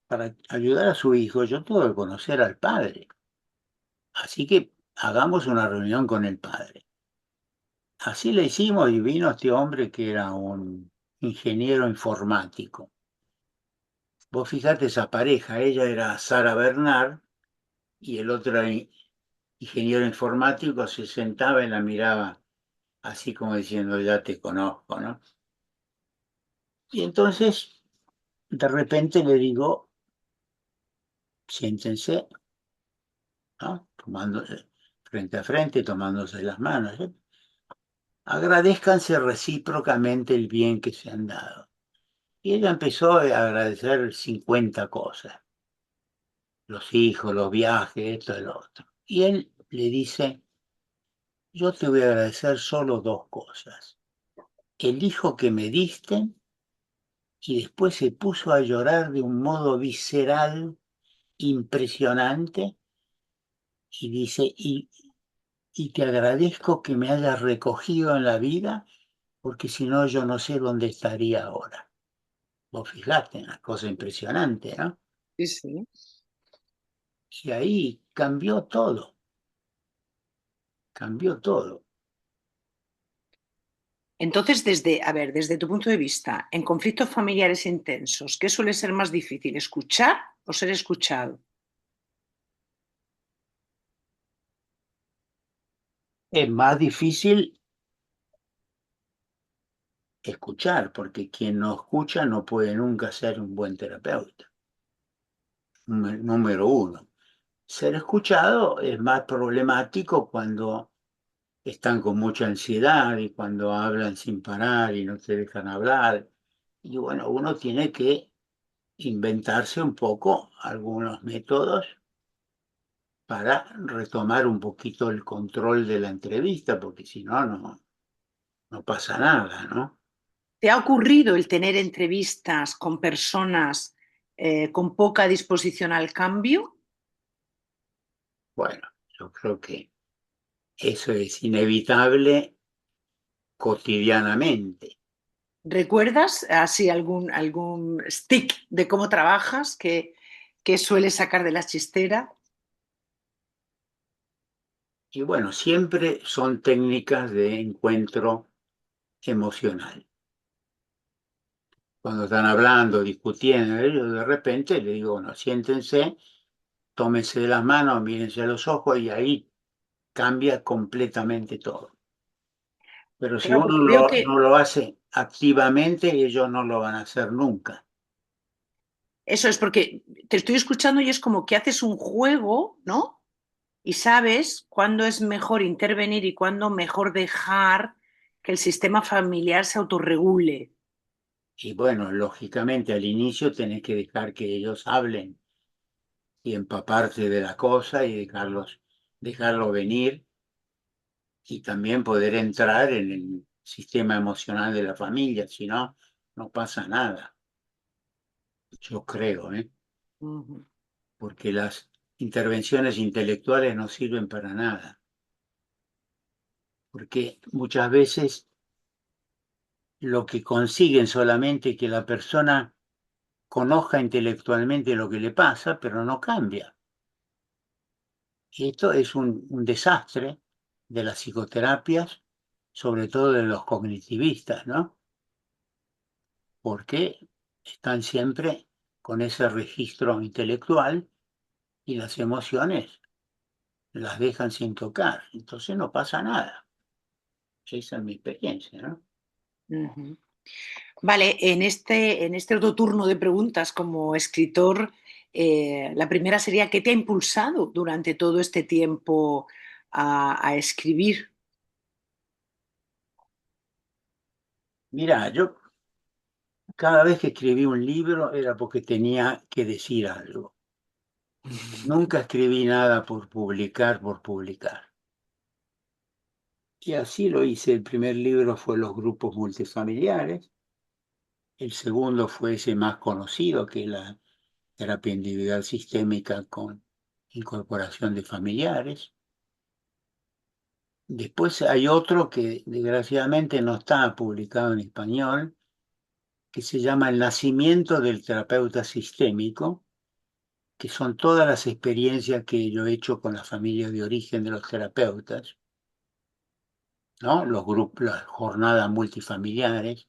B: para ayudar a su hijo, yo tengo que conocer al padre. Así que hagamos una reunión con el padre. Así le hicimos y vino este hombre que era un ingeniero informático. Vos fijate esa pareja, ella era Sara Bernard y el otro era ingeniero informático, se sentaba y la miraba así como diciendo, ya te conozco, ¿no? Y entonces, de repente le digo, siéntense, ¿no? Tomándose frente a frente, tomándose las manos, ¿eh? Agradézcanse recíprocamente el bien que se han dado. Y ella empezó a agradecer 50 cosas, los hijos, los viajes, esto y lo otro. Y él le dice, yo te voy a agradecer solo dos cosas. El hijo que me diste y después se puso a llorar de un modo visceral, impresionante, y dice, y te agradezco que me hayas recogido en la vida, porque si no yo no sé dónde estaría ahora. Vos fijate, una cosa impresionante, ¿no?
A: sí, sí.
B: Y ahí cambió todo.
A: Entonces, desde, a ver, desde tu punto de vista, en conflictos familiares intensos, ¿qué suele ser más difícil, escuchar o ser escuchado?
B: Es más difícil escuchar, porque quien no escucha no puede nunca ser un buen terapeuta. Número uno. Ser escuchado es más problemático cuando están con mucha ansiedad y cuando hablan sin parar y no te dejan hablar. Y bueno, uno tiene que inventarse un poco algunos métodos para retomar un poquito el control de la entrevista, porque si no, no pasa nada, ¿no?
A: ¿Te ha ocurrido el tener entrevistas con personas con poca disposición al cambio?
B: Bueno, yo creo que eso es inevitable cotidianamente.
A: ¿Recuerdas así algún stick de cómo trabajas que sueles sacar de la chistera?
B: Y bueno, siempre son técnicas de encuentro emocional. Cuando están hablando, discutiendo, yo de repente le digo, bueno, siéntense, tómense de las manos, mírense a los ojos y ahí cambia completamente todo. Pero si
A: Claro,
B: uno
A: porque veo
B: no lo hace activamente, ellos no lo van a hacer nunca.
A: eso es porque te estoy escuchando y es como que haces un juego, ¿no? Y sabes cuándo es mejor intervenir y cuándo mejor dejar que el sistema familiar se autorregule.
B: Y bueno, lógicamente al inicio tenés que dejar que ellos hablen y empaparte de la cosa y dejarlo venir y también poder entrar en el sistema emocional de la familia, si no, no pasa nada, yo creo, ¿eh?
A: Ujú.
B: Porque las intervenciones intelectuales no sirven para nada, porque muchas veces lo que consiguen solamente es que la persona conozca intelectualmente lo que le pasa, pero no cambia. Y esto es un desastre de las psicoterapias, sobre todo de los cognitivistas, ¿no? Porque están siempre con ese registro intelectual y las emociones las dejan sin tocar. Entonces no pasa nada. Esa es mi experiencia, ¿no?
A: Ujú. Vale, en este otro turno de preguntas como escritor, la primera sería, ¿qué te ha impulsado durante todo este tiempo a escribir?
B: Mira, yo cada vez que escribí un libro era porque tenía que decir algo. Nunca escribí nada por publicar. Y así lo hice. El primer libro fue Los grupos multifamiliares. El segundo fue ese más conocido, que es la terapia individual sistémica con incorporación de familiares. Después hay otro que desgraciadamente no está publicado en español, que se llama El nacimiento del terapeuta sistémico, que son todas las experiencias que yo he hecho con las familias de origen de los terapeutas, ¿no? Los grupos, las jornadas multifamiliares,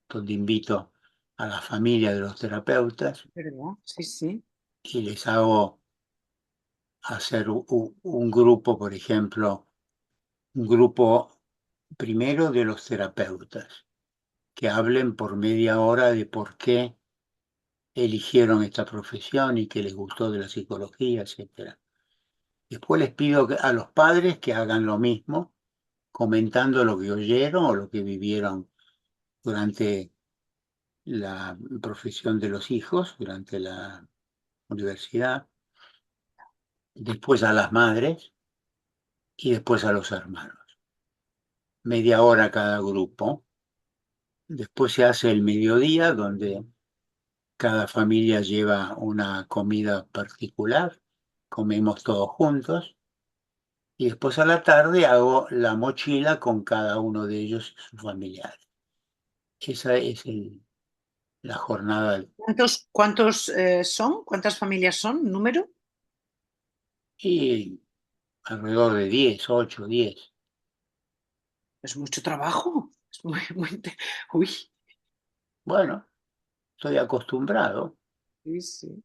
B: donde invito a la familia de los terapeutas
A: ¿Verdad? Sí, sí.
B: y les hago hacer un grupo, por ejemplo, un grupo primero de los terapeutas, que hablen por media hora de por qué eligieron esta profesión y qué les gustó de la psicología, etcétera. Después les pido a los padres que hagan lo mismo, comentando lo que oyeron o lo que vivieron durante la profesión de los hijos, durante la universidad. Después a las madres y después a los hermanos. Media hora cada grupo. Después se hace el mediodía, donde cada familia lleva una comida particular, comemos todos juntos, y después a la tarde hago la mochila con cada uno de ellos y sus familiares. Esa es la jornada.
A: ¿Cuántos son? ¿Cuántas familias son? ¿Número?
B: Y alrededor de 10, 8, 10.
A: Es mucho trabajo. Es Uy,
B: Bueno, estoy acostumbrado
A: sí, sí.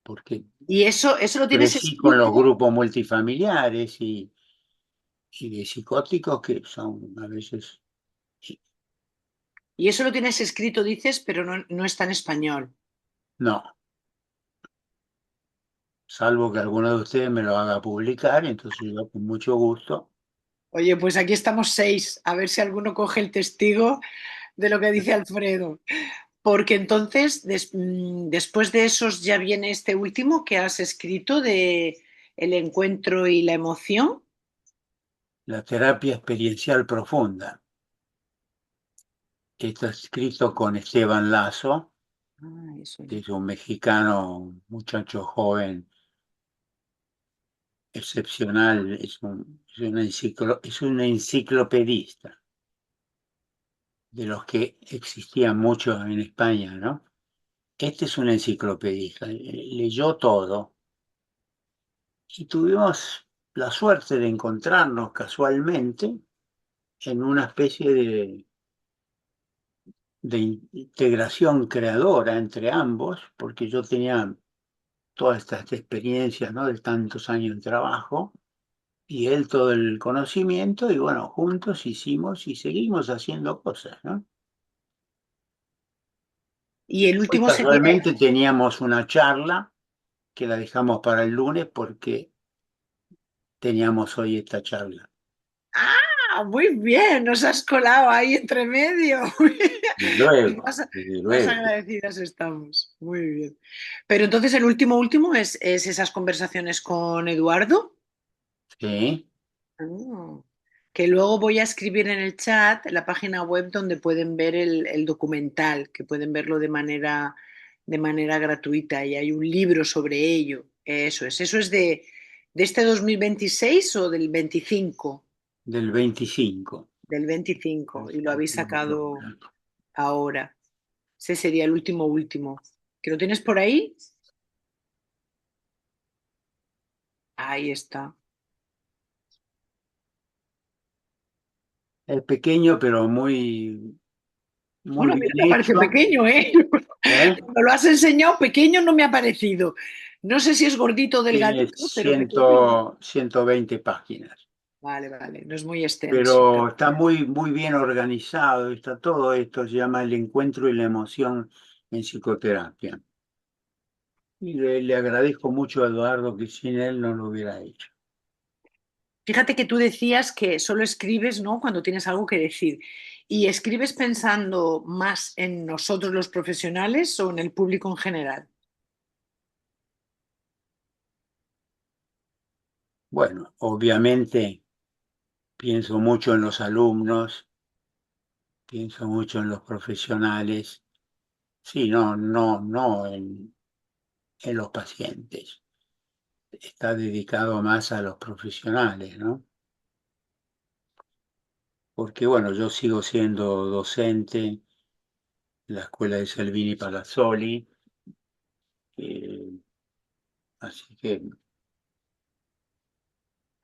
B: porque
A: ¿Y eso lo tienes
B: crecí con
A: escrito?
B: los grupos multifamiliares y de psicóticos que son a veces,
A: Y eso lo tienes escrito, dices, pero no está en español.
B: no, salvo que alguno de ustedes me lo haga publicar, entonces yo con mucho gusto.
A: Oye, pues aquí estamos seis, a ver si alguno coge el testigo de lo que dice Alfredo. Porque entonces, después de esos, ya viene este último que has escrito de el encuentro y la emoción.
B: La terapia experiencial profunda, que está escrito con Esteban Lazo,
A: Ah, eso
B: que
A: no.
B: es un mexicano, un muchacho joven, excepcional, es un enciclopedista, de los que existían muchos en España, ¿no? Este es un enciclopedista, leyó todo y tuvimos la suerte de encontrarnos casualmente en una especie de integración creadora entre ambos, porque yo tenía todas estas experiencias, ¿no? De tantos años de trabajo, y él todo el conocimiento, y bueno, juntos hicimos y seguimos haciendo cosas, ¿no?
A: Y el
B: Hoy
A: último sería.
B: casualmente teníamos una charla que la dejamos para el lunes porque teníamos hoy esta charla.
A: Ah, muy bien, nos has colado ahí entre medio.
B: Desde
A: Pues
B: luego,
A: más,
B: desde
A: más
B: luego.
A: agradecidas estamos. Muy bien. Pero entonces el último es esas conversaciones con Eduardo.
B: Sí,
A: Ah, que luego voy a escribir en el chat la página web donde pueden ver el documental, que pueden verlo de manera gratuita y hay un libro sobre ello. Eso es de este 2026 o del 25.
B: del 25.
A: Del 25 y lo habéis
B: Aquí lo tengo,
A: sacado
B: ¿no?
A: ahora. Ese sería el último. ¿Que lo tienes por ahí? Ahí está.
B: Es pequeño, pero muy, muy
A: Bueno, a mí
B: bien
A: no me parece
B: hecho.
A: pequeño, ¿eh?
B: ¿Eh?
A: Cuando lo has enseñado, pequeño no me ha parecido. No sé si es gordito o
B: Tiene
A: delgadito, pero pequeño no.
B: 120 páginas.
A: Vale, vale, no es muy extenso.
B: Pero está muy, muy bien organizado, está todo esto, se llama el encuentro y la emoción en psicoterapia. Y le agradezco mucho a Eduardo que sin él no lo hubiera hecho.
A: Fíjate que tú decías que solo escribes, ¿no? Cuando tienes algo que decir. ¿Y escribes pensando más en nosotros los profesionales o en el público en general?
B: Bueno, obviamente pienso mucho en los alumnos, pienso mucho en los profesionales, sí, no en los pacientes. Está dedicado más a los profesionales, ¿no? Porque bueno, yo sigo siendo docente en la escuela de Selvini Palazzoli, eh, así que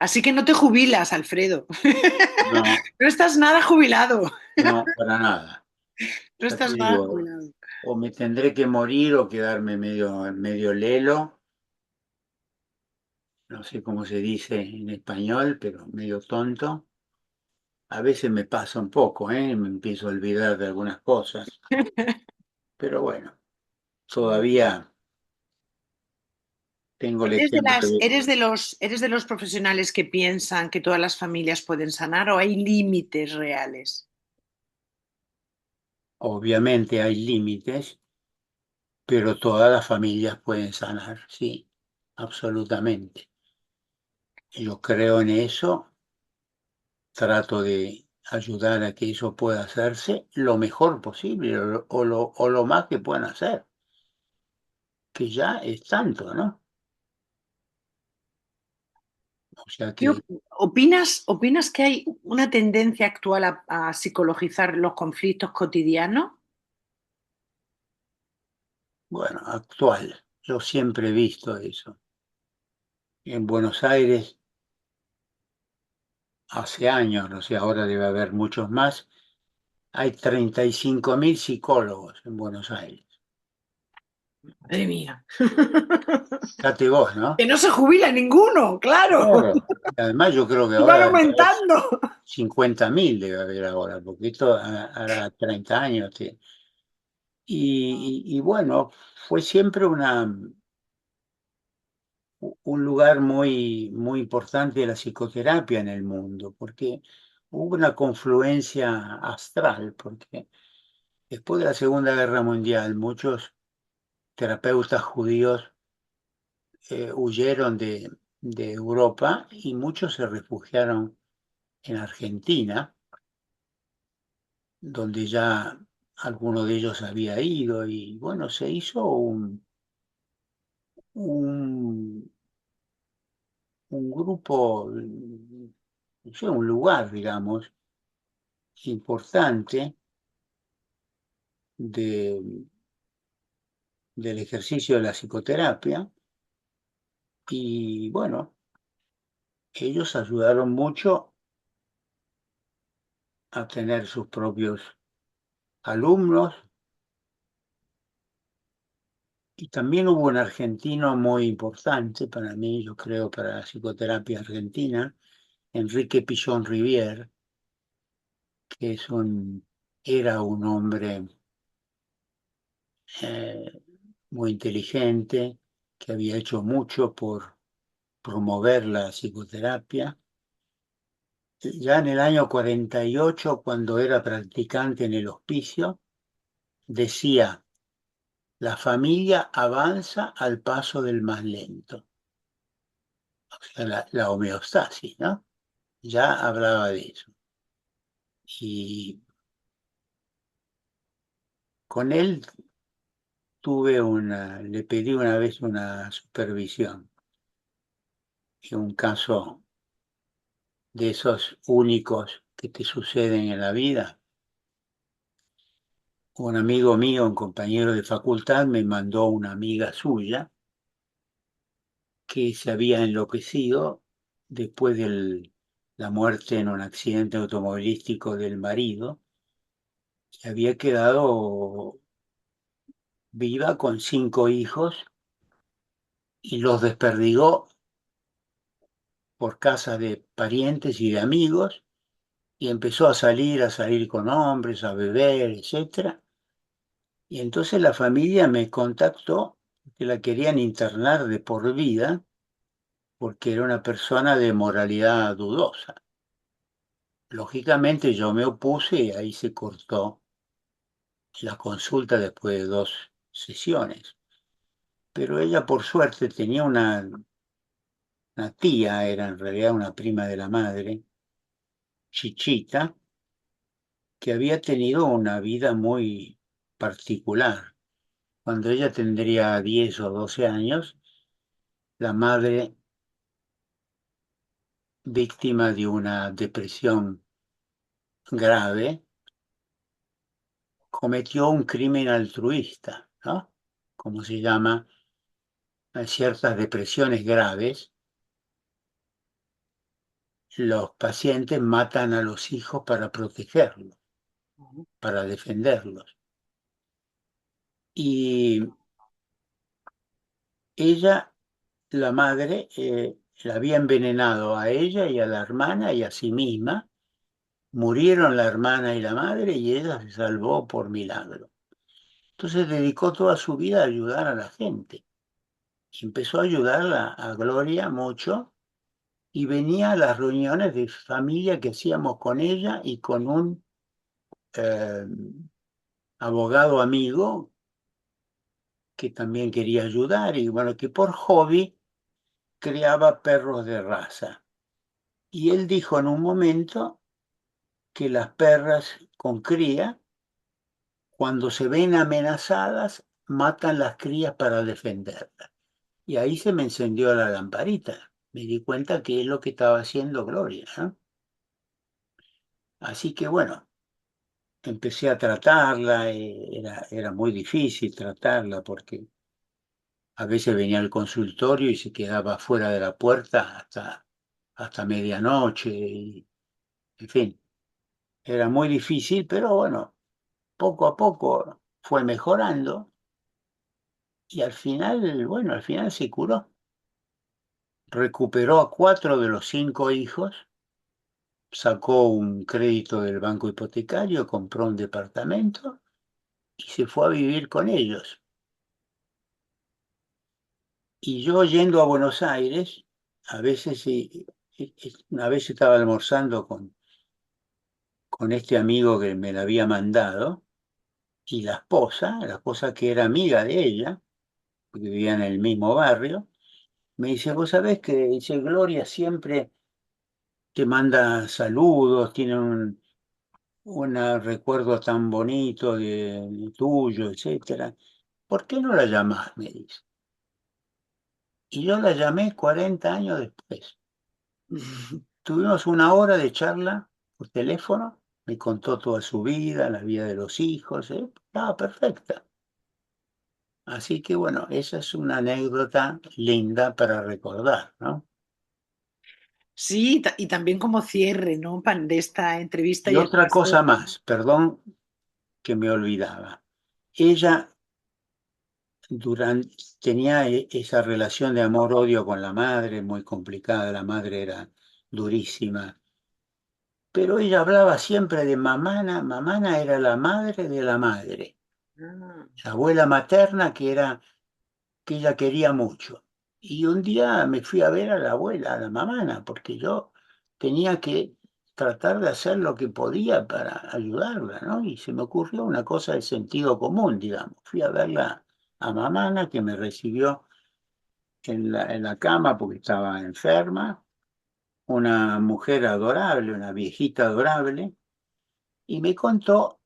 A: Así que no te jubilas, Alfredo.
B: no,
A: No estás nada jubilado.
B: no, para nada.
A: No
B: Ya te
A: estás nada
B: digo,
A: jubilado.
B: o me tendré que morir o quedarme medio lelo, no sé cómo se dice en español, pero medio tonto. A veces me pasa un poco, ¿eh? Me empiezo a olvidar de algunas cosas, pero bueno, todavía tengo el ejemplo de...
A: Eres de los profesionales que piensan que todas las familias pueden sanar o hay límites reales?
B: Obviamente hay límites, pero todas las familias pueden sanar, sí, absolutamente. Yo creo en eso, trato de ayudar a que eso pueda hacerse lo mejor posible o lo más que puedan hacer, que ya es tanto, ¿no? O sea
A: ¿Qué
B: que,
A: opinas que hay una tendencia actual a psicologizar los conflictos cotidianos?
B: bueno, actual, yo siempre he visto eso. En Buenos Aires, hace años, no sé, ahora debe haber muchos más, hay 35.000 psicólogos en Buenos Aires.
A: Madre mía.
B: Fíjate vos, ¿no?
A: Que no se jubila ninguno, claro.
B: Claro. Además, yo creo que
A: Y van
B: ahora debe haber
A: aumentando.
B: 50.000 debe haber ahora, porque esto hará 30 años. Y bueno, fue siempre un lugar muy, muy importante de la psicoterapia en el mundo, porque hubo una confluencia astral, porque después de la Segunda Guerra Mundial muchos terapeutas judíos huyeron de Europa y muchos se refugiaron en Argentina, donde ya alguno de ellos había ido y bueno, se hizo un, un grupo, no sé, un lugar, digamos, importante de, del ejercicio de la psicoterapia y bueno, ellos ayudaron mucho a tener sus propios alumnos y también hubo un argentino muy importante para mí, yo creo, para la psicoterapia argentina, Enrique Pillón Rivière, que era un hombre eh, muy inteligente, que había hecho mucho por promover la psicoterapia. Ya en el año 48, cuando era practicante en el hospicio, decía, la familia avanza al paso del más lento, o sea, la homeostasis, ¿no? Ya hablaba de eso. Y con él le pedí una vez una supervisión, en un caso de esos únicos que te suceden en la vida. Un amigo mío, un compañero de facultad, me mandó una amiga suya que se había enloquecido después de la muerte en un accidente automovilístico del marido, que había quedado viva con 5 hijos y los desperdigó por casa de parientes y de amigos y empezó a salir con hombres, a beber, etcétera. Y entonces la familia me contactó que la querían internar de por vida porque era una persona de moralidad dudosa. Lógicamente yo me opuse y ahí se cortó la consulta después de 2 sesiones. Pero ella por suerte tenía una tía, era en realidad una prima de la madre, Chichita, que había tenido una vida muy particular. Cuando ella tendría 10 o 12 años, la madre, víctima de una depresión grave, cometió un crimen altruista, ¿no? Como se llama, en ciertas depresiones graves, los pacientes matan a los hijos para protegerlos, para defenderlos. Y ella, la madre, la había envenenado a ella y a la hermana y a sí misma. Murieron la hermana y la madre y ella se salvó por milagro. Entonces dedicó toda su vida a ayudar a la gente. Y empezó a ayudarla a Gloria mucho y venía a las reuniones de familia que hacíamos con ella y con un eh, abogado amigo que también quería ayudar y bueno, que por hobby criaba perros de raza. Y él dijo en un momento que las perras con cría, cuando se ven amenazadas, matan las crías para defenderlas. Y ahí se me encendió la lamparita. Me di cuenta que es lo que estaba haciendo Gloria, ¿no? Así que bueno, empecé a tratarla, era muy difícil tratarla porque a veces venía al consultorio y se quedaba fuera de la puerta hasta medianoche, en fin, era muy difícil, pero bueno, poco a poco fue mejorando y al final, bueno, al final se curó. Recuperó a 4 de los 5 hijos, sacó un crédito del banco hipotecario, compró un departamento y se fue a vivir con ellos. Y yo yendo a Buenos Aires, a veces, una vez estaba almorzando con este amigo que me la había mandado, y la esposa que era amiga de ella, porque vivía en el mismo barrio, me dice, vos sabés que dice, Gloria siempre te manda saludos, tiene un recuerdo tan bonito de tuyo, etcétera. ¿Por qué no la llamás? Me dice. Y yo la llamé 40 años después. Tuvimos una hora de charla por teléfono, me contó toda su vida, la vida de los hijos, ¿eh? Estaba perfecta. Así que bueno, esa es una anécdota linda para recordar, ¿no?
A: Sí, y también como cierre, ¿no? De esta entrevista
B: Y
A: y el
B: otra
A: paso.
B: cosa más, perdón que me olvidaba. Ella tenía esa relación de amor-odio con la madre, muy complicada, la madre era durísima, pero ella hablaba siempre de mamana, mamana era la madre de la madre,
A: Ah.
B: la abuela materna que ella quería mucho. Y un día me fui a ver a la abuela, a la mamana, porque yo tenía que tratar de hacer lo que podía para ayudarla, ¿no? Y se me ocurrió una cosa de sentido común, digamos. Fui a verla a mamana, que me recibió en la cama porque estaba enferma, una mujer adorable, una viejita adorable, y me contó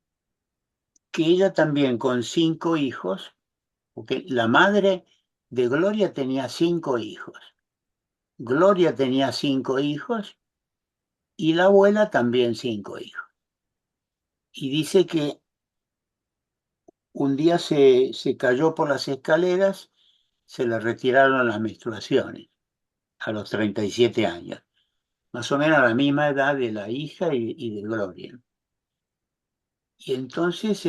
B: que ella también con 5 hijos, porque la madre de Gloria tenía 5 hijos. Gloria tenía 5 hijos y la abuela también 5 hijos. Y dice que un día se cayó por las escaleras, se le retiraron las menstruaciones a los 37 años, más o menos a la misma edad de la hija y de Gloria. Y entonces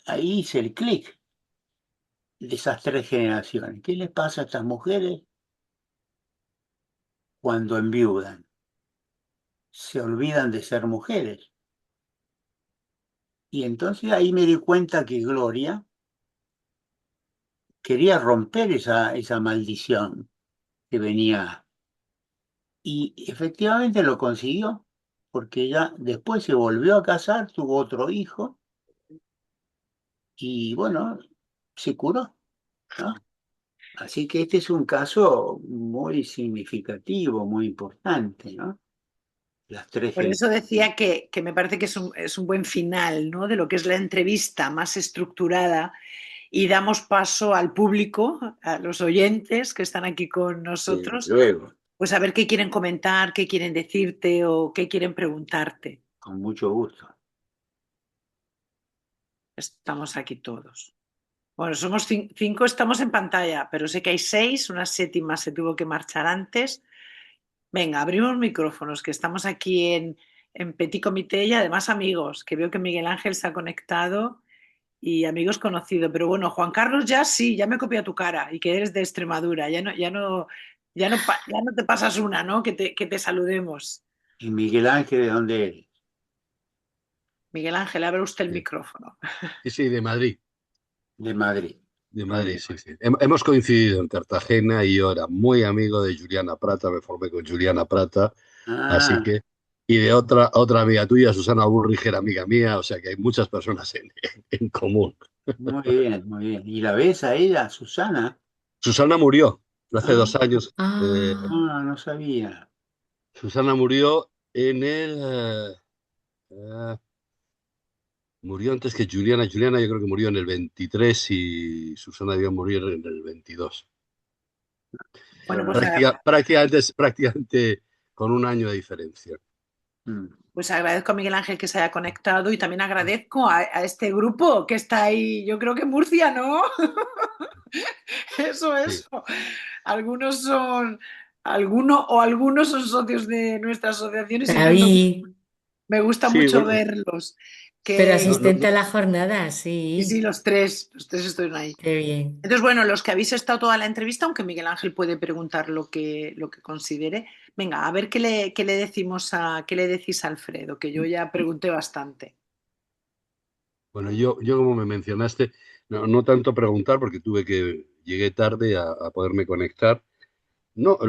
B: ahí hice el clic de esas 3 generaciones. ¿Qué les pasa a estas mujeres cuando enviudan? Se olvidan de ser mujeres. Y entonces ahí me di cuenta que Gloria quería romper esa maldición que venía. Y efectivamente lo consiguió, porque ella después se volvió a casar, tuvo otro hijo y bueno, se curó, ¿no? Así que este es un caso muy significativo, muy importante, ¿no? Las tres
A: Por eso
B: generaciones.
A: decía que me parece que es un buen final, ¿no? De lo que es la entrevista más estructurada y damos paso al público, a los oyentes que están aquí con
B: Desde
A: nosotros,
B: luego,
A: pues a ver qué quieren comentar, qué quieren decirte o qué quieren preguntarte.
B: con mucho gusto.
A: Estamos aquí todos. Bueno, somos cinco, estamos en pantalla, pero sé que hay seis, una séptima se tuvo que marchar antes. Venga, abrimos micrófonos, que estamos aquí en Petit Comité y además amigos, que veo que Miguel Ángel se ha conectado y amigos conocidos. Pero bueno, Juan Carlos ya sí, ya me copia tu cara y que eres de Extremadura, ya no te pasas una, ¿no? Que te saludemos.
B: ¿Y Miguel Ángel de dónde eres?
A: Miguel Ángel, abre usted el
C: Sí,
A: micrófono.
C: sí, sí, de Madrid.
B: De Madrid.
C: De
B: Muy
C: Madrid,
B: bien.
C: sí, sí. Hemos coincidido en Cartagena y yo era muy amigo de Juliana Prata, me formé con Juliana Prata, así
B: Ah,
C: que, y de otra amiga tuya, Susana Bullrich, era amiga mía, o sea que hay muchas personas en común.
B: muy bien, muy bien. ¿Y la ves a ella, Susana?
C: Susana murió hace
B: Ah,
C: 2 años.
D: Ah,
B: no sabía.
C: Susana murió en el... eh, murió antes que Juliana. Juliana yo creo que murió en el 23 y Susana debió morir en el 22.
A: Bueno,
B: Pero,
C: Prácticamente con un año de diferencia.
B: mm,
A: pues agradezco a Miguel Ángel que se haya conectado y también agradezco a este grupo que está ahí, yo creo que Murcia, ¿no? Eso,
C: Sí.
A: eso. Algunos son, algunos son socios de nuestra asociación y siempre
D: David,
A: me gusta
C: Sí,
A: mucho
C: bueno,
A: verlos.
D: pero
A: Que,
C: no, no,
D: asistente a la jornada,
A: y sí,
D: sí,
A: los tres estuvieron ahí.
D: qué bien.
A: Entonces, bueno, los que habéis estado toda la entrevista, aunque Miguel Ángel puede preguntar lo que considere, venga, a ver qué le decimos qué le decís a Alfredo, que yo ya pregunté bastante.
C: bueno, yo como me mencionaste, no tanto preguntar porque tuve que llegué tarde a poderme conectar. No, a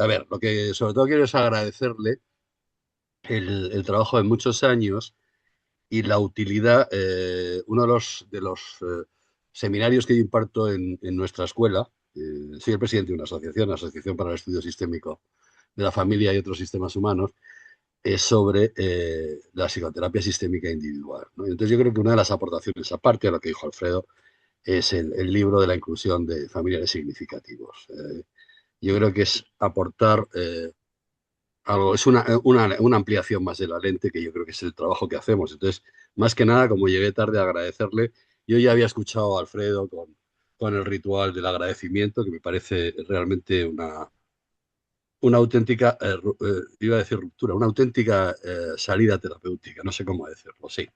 C: ver, lo que sobre todo quiero es agradecerle el trabajo de muchos años y la utilidad. Uno de los seminarios que yo imparto en nuestra escuela, soy el presidente de una asociación, la Asociación para el Estudio Sistémico de la Familia y otros Sistemas Humanos, es sobre la psicoterapia sistémica individual, ¿no? Entonces yo creo que una de las aportaciones, aparte de lo que dijo Alfredo, es el libro de la inclusión de familiares significativos. Yo creo que es aportar algo, es una ampliación más de la lente, que yo creo que es el trabajo que hacemos. Entonces, más que nada, como llegué tarde, agradecerle. Yo ya había escuchado a Alfredo con el ritual del agradecimiento, que me parece realmente una auténtica, iba a decir ruptura, una auténtica salida terapéutica, no sé cómo decirlo, sí.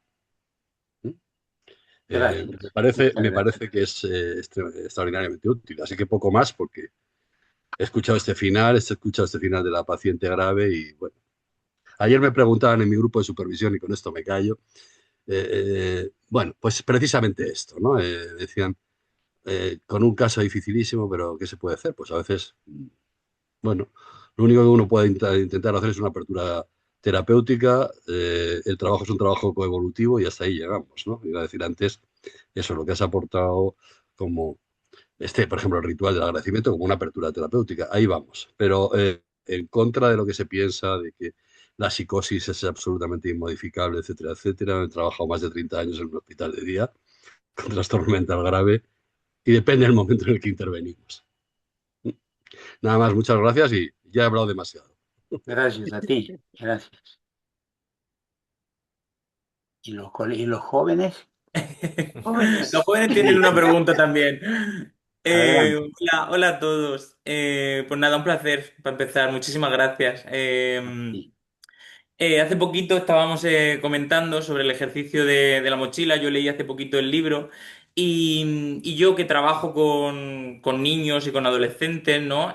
B: Gracias, muchas
C: Me
B: gracias.
C: parece que es extraordinariamente útil, así que poco más, porque he escuchado este final de la paciente grave y bueno, ayer me preguntaban en mi grupo de supervisión y con esto me callo, bueno, pues precisamente esto, ¿no? Decían, con un caso dificilísimo, pero ¿qué se puede hacer? Pues a veces, bueno, lo único que uno puede intentar hacer es una apertura terapéutica. El trabajo es un trabajo coevolutivo y hasta ahí llegamos, ¿no? Iba a decir antes, eso, lo que has aportado como por ejemplo, el ritual del agradecimiento como una apertura terapéutica. Ahí vamos. Pero en contra de lo que se piensa, de que la psicosis es absolutamente inmodificable, etcétera, etcétera. He trabajado más de 30 años en un hospital de día con trastorno mental grave y depende del momento en el que intervenimos. Nada más, muchas gracias y ya he hablado demasiado.
B: Gracias a ti, gracias. ¿Y los jóvenes?
A: Jóvenes.
E: Los jóvenes tienen una pregunta también.
B: Adelante.
E: Hola a todos. Pues nada, un placer para empezar. Muchísimas gracias.
B: Sí.
E: Hace poquito estábamos comentando sobre el ejercicio de la mochila. Yo leí hace poquito el libro y yo que trabajo con niños y con adolescentes, ¿no?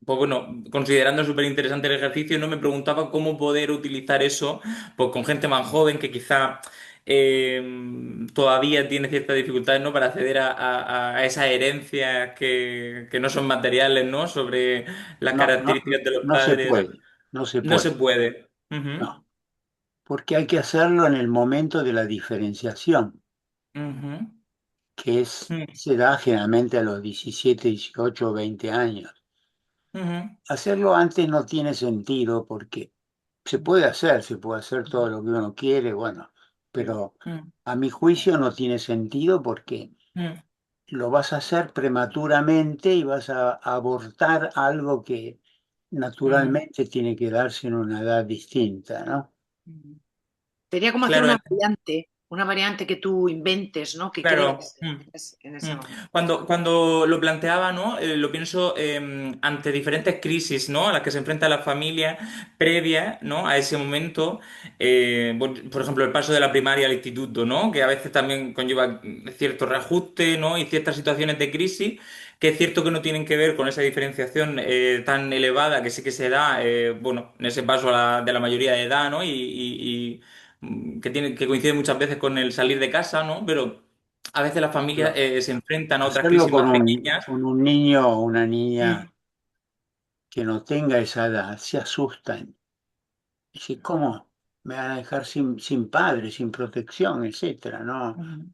E: Pues bueno, considerando súper interesante el ejercicio, no me preguntaba cómo poder utilizar eso pues con gente más joven que quizá todavía tiene ciertas dificultades, ¿no? Para acceder a esas herencias que no son materiales, ¿no? Sobre las
B: No, no,
E: características de los
B: no se
E: padres.
B: puede, no se
E: No se
B: puede,
E: puede. Ujú,
B: no, porque hay que hacerlo en el momento de la diferenciación,
E: ujú,
B: se da generalmente a los 17, 18 o 20 años.
E: ujú,
B: Hacerlo antes no tiene sentido porque se puede hacer todo lo que uno quiere, bueno, pero
E: ujú,
B: a mi juicio no tiene sentido porque
E: ujú,
B: lo vas a hacer prematuramente y vas a abortar algo que
E: ujú,
B: naturalmente tiene que darse en una edad distinta, ¿no?
E: ujú.
A: Sería como hacer
E: Claro,
A: una variante que tú inventes, ¿no? Que
E: claro.
A: crees en ese
E: Mm.
A: momento.
E: Cuando lo planteaba, ¿no? Lo pienso ante diferentes crisis, ¿no? A las que se enfrenta la familia previa, ¿no? A ese momento. Por ejemplo, el paso de la primaria al instituto, ¿no? Que a veces también conlleva cierto reajuste, ¿no? Y ciertas situaciones de crisis, que es cierto que no tienen que ver con esa diferenciación tan elevada que sí que se da, bueno, en ese paso de la mayoría de edad, ¿no? Que coincide muchas veces con el salir de casa, ¿no? Pero a veces las familias
B: Pero
E: se enfrentan a otras
B: hacerlo
E: crisis más pequeñas.
B: con un niño o una
E: Mm,
B: niña que no tenga esa edad, se asustan. Dice, ¿cómo me van a dejar sin padre, sin protección, etcétera? No,
E: ujú,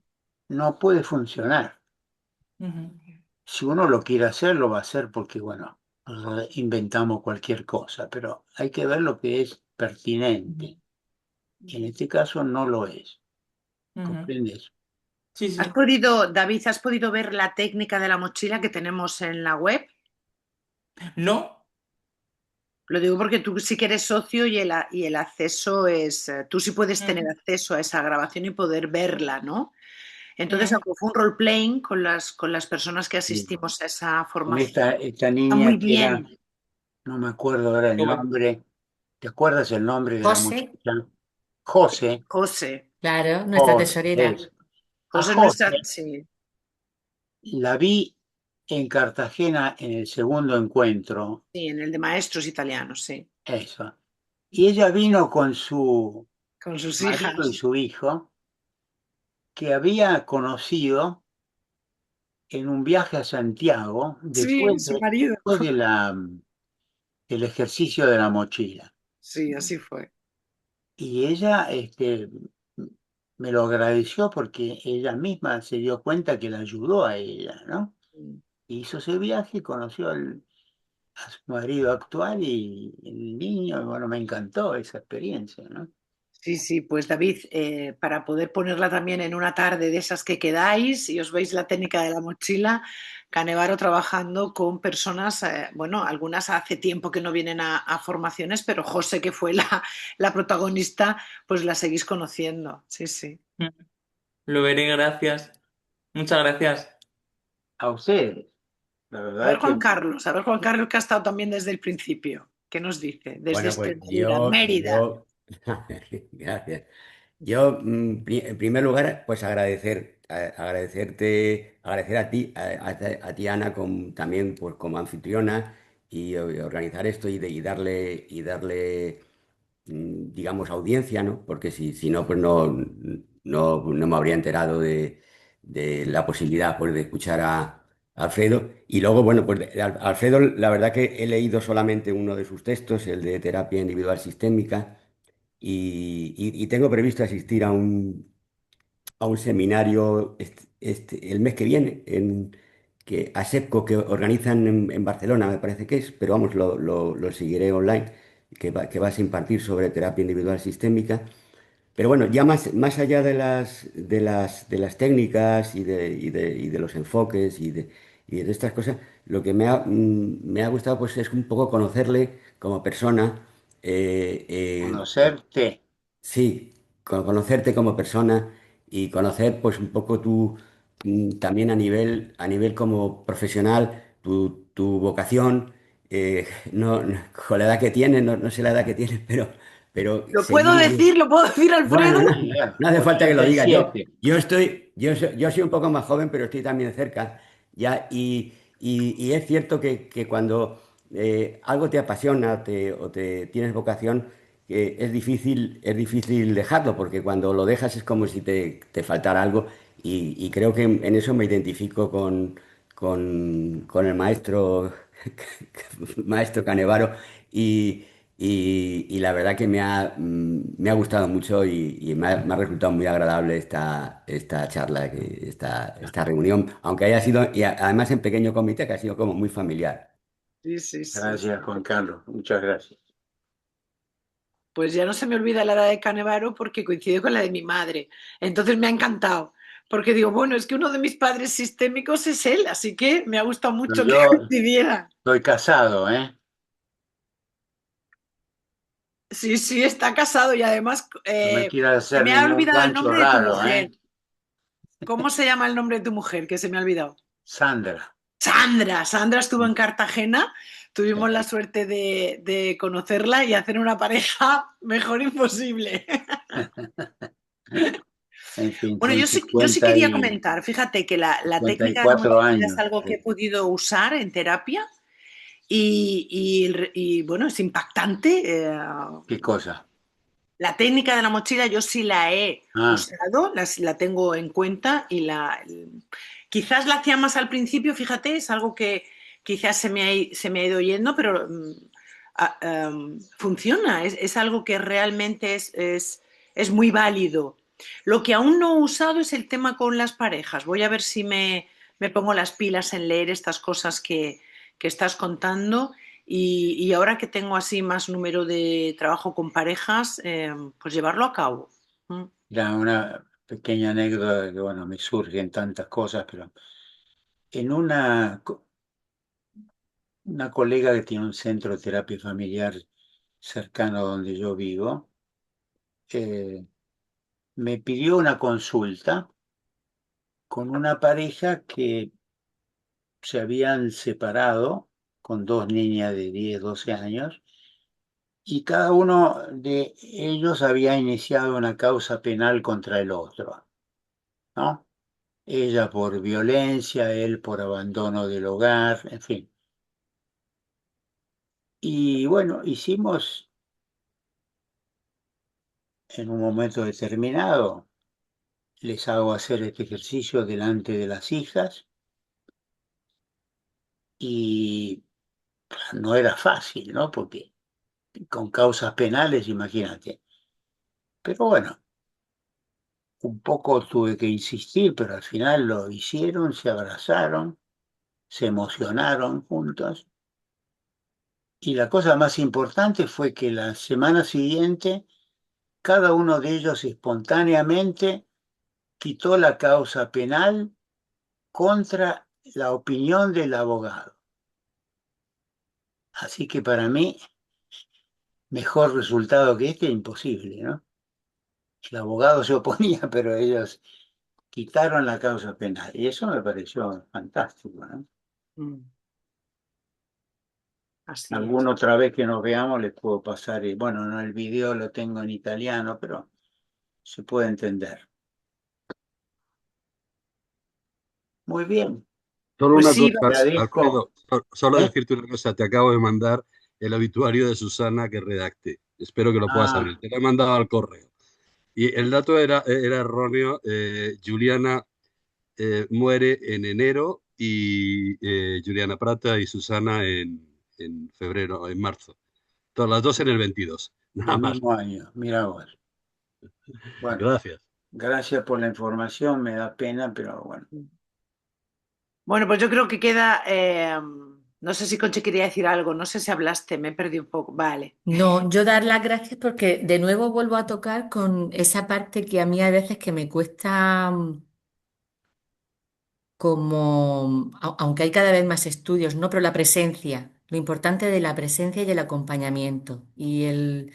B: no puede funcionar.
E: ujú,
B: Si uno lo quiere hacer, lo va a hacer porque, bueno, inventamos cualquier cosa, pero hay que ver lo que es
E: ujú,
B: pertinente. Y en este caso no lo es.
E: ujú.
B: ¿Comprendes?
E: Sí,
A: ¿Has
E: sí.
A: podido, David, has podido ver la técnica de la mochila que tenemos en la web?
E: No.
A: Lo digo porque tú sí que eres socio y el acceso es, tú sí puedes tener
E: Mm,
A: acceso a esa grabación y poder verla, ¿no? Entonces,
E: mm,
A: aunque fue un role-playing con las personas que
B: Sí.
A: asistimos a esa
B: Con
A: formación,
B: esta
A: está muy
B: niña que era,
A: bien.
B: no me acuerdo ahora
E: qué
B: el
E: guay.
B: nombre. ¿Te acuerdas el nombre de la
D: José,
B: muchacha? José.
A: José,
D: claro, nuestra
B: José,
D: tesorera.
B: eso. A
A: José nuestra,
B: José
A: sí,
B: la vi en Cartagena en el segundo encuentro,
A: sí, en el de maestros italianos, sí,
B: eso. Y ella vino con su
A: con sus
B: marido y
A: hijas.
B: su hijo, que había conocido en un viaje a Santiago
A: Sí, su marido.
B: después del ejercicio de la mochila.
A: Sí, así fue.
B: Y ella me lo agradeció porque ella misma se dio cuenta que la ayudó a ella, ¿no? Hizo ese viaje y conoció a su marido actual y el niño, y bueno, me encantó esa experiencia, ¿no?
A: Sí, sí, pues David, para poder ponerla también en una tarde de esas que quedáis y os veis la técnica de la mochila, Canevaro trabajando con personas, bueno, algunas hace tiempo que no vienen a formaciones, pero José, que fue la protagonista, pues la seguís conociendo. Sí, sí.
E: Lo veré, gracias. Muchas gracias.
B: A ustedes, la
A: A
B: verdad
A: ver,
B: que
A: Juan Carlos, que ha estro también desde el principio. ¿Qué nos dice? Desde
D: Bueno, pues
A: Extremadura, Mérida.
D: gracias. Yo, en primer lugar, pues agradecer a ti, a ti, Ana, también pues, como anfitriona y organizar esto y darle digamos, audiencia, ¿no? Porque si no, pues no me habría enterado de la posibilidad, pues, de escuchar a Alfredo. Y luego, bueno, pues Alfredo, la verdad que he leído solamente uno de sus textos, el de terapia individual sistémica, y tengo previsto asistir a un seminario el mes que viene, que ASEPCO, que organizan en Barcelona, me parece que es, pero vamos, lo seguiré online, que vas a impartir sobre terapia individual sistémica. Pero bueno, ya más allá de las técnicas y de los enfoques y de estas cosas, lo que me ha gustado pues, es un poco conocerle como persona.
B: conocerte,
D: Sí, conocerte como persona y conocer pues un poco tú también a nivel como profesional, tu vocación, con la edad que tienes, no sé la edad que tienes, pero seguir.
A: Lo puedo decir,
D: Bueno,
A: Alfredo?
D: no,
B: sí,
D: no hace falta que lo diga. Yo,
B: 87.
D: yo estoy, yo soy un poco más joven, pero estoy también cerca. Ya, y es cierto que cuando algo te apasiona o te tienes vocación, es difícil dejarlo, porque cuando lo dejas es como si te faltara algo. Y creo que en eso me identifico con el maestro Canevaro. Y la verdad que me ha gustado mucho y me ha resultado muy agradable esta charla, esta reunión, aunque haya sido, y además en pequeño comité, que ha sido como muy familiar.
A: Sí, sí, sí.
B: Gracias, Juan Carlos, muchas gracias.
A: Pues ya no se me olvida la edad de Canevaro porque coincide con la de mi madre. Entonces me ha encantado. Porque digo, bueno, es que uno de mis padres sistémicos es él, así que me ha gustado
B: No,
A: mucho que
B: yo
A: coincidiera.
B: estoy casado, ¿eh?
A: Sí, sí, está casado y además
B: No me quieras
A: se
B: hacer
A: me ha
B: ningún
A: olvidado el
B: gancho
A: nombre de tu
B: raro,
A: mujer.
B: ¿eh?
A: ¿Cómo se llama el nombre de tu mujer? Que se me ha olvidado.
B: Sandra.
A: Sandra. Sandra estuvo en Cartagena.
B: Sí.
A: Tuvimos la suerte de conocerla y hacer una pareja mejor imposible.
B: En fin,
A: Bueno,
B: son
A: yo sí
B: 50
A: quería
B: y
A: comentar, fíjate que la técnica de la
B: 54
A: mochila es
B: años.
A: algo que he podido usar en terapia y, bueno, es impactante.
B: ¿Qué cosa?
A: La técnica de la mochila yo sí la he
B: Ah,
A: usado, la tengo en cuenta y quizás la hacía más al principio, fíjate, es algo que quizás se me ha ido yendo, pero funciona, es algo que realmente es muy válido. Lo que aún no he usado es el tema con las parejas. Voy a ver si me pongo las pilas en leer estas cosas que estás contando y ahora que tengo así más número de trabajo con parejas, pues llevarlo a cabo. Mm.
B: ya una pequeña anécdota que, bueno, me surgen tantas cosas, pero en una colega que tiene un centro de terapia familiar cercano a donde yo vivo, eh, me pidió una consulta con una pareja que se habían separado con dos niñas de 10 12 años y cada uno de ellos había iniciado una causa penal contra el otro, ¿no? Ella por violencia, él por abandono del hogar, en fin. Y bueno, hicimos en un momento determinado, les hago hacer este ejercicio delante de las hijas y no era fácil, ¿no? Porque con causas penales, imagínate. Pero bueno, un poco tuve que insistir, pero al final lo hicieron, se abrazaron, se emocionaron juntos. Y la cosa más importante fue que la semana siguiente cada uno de ellos espontáneamente quitó la causa penal contra la opinión del abogado. Así que para mí, mejor resultado que este, imposible, ¿no? El abogado se oponía, pero ellos quitaron la causa penal. Y eso me pareció fantástico, ¿no?
A: Mm, así es.
B: Alguna otra vez que nos veamos les puedo pasar, bueno, no, el video lo tengo en italiano, pero se puede entender. Muy bien,
C: Solo
A: Pues
C: una
A: sí,
B: te
C: cosa,
B: agradezco.
C: Alfredo, solo
B: ¿Eh?
C: decirte una cosa, te acabo de mandar el obituario de Susana que redacté. Espero que lo puedas abrir.
B: Ah,
C: Te lo he mandado al correo. Y el dato era erróneo. Juliana muere en enero y Juliana Prata y Susana en febrero, en marzo. Todas las dos en el 22. Nada
B: del
C: más.
B: mismo año, mira vos. Bueno,
C: Gracias.
B: gracias por la información, me da pena, pero bueno.
A: bueno, pues yo creo que queda. No sé si Conchi quería decir algo, no sé si hablaste, me he perdido un poco. Vale.
F: No, yo dar las gracias porque de nuevo vuelvo a tocar con esa parte que a mí a veces que me cuesta como, aunque hay cada vez más estudios, ¿no? Pero la presencia, lo importante de la presencia y el acompañamiento y el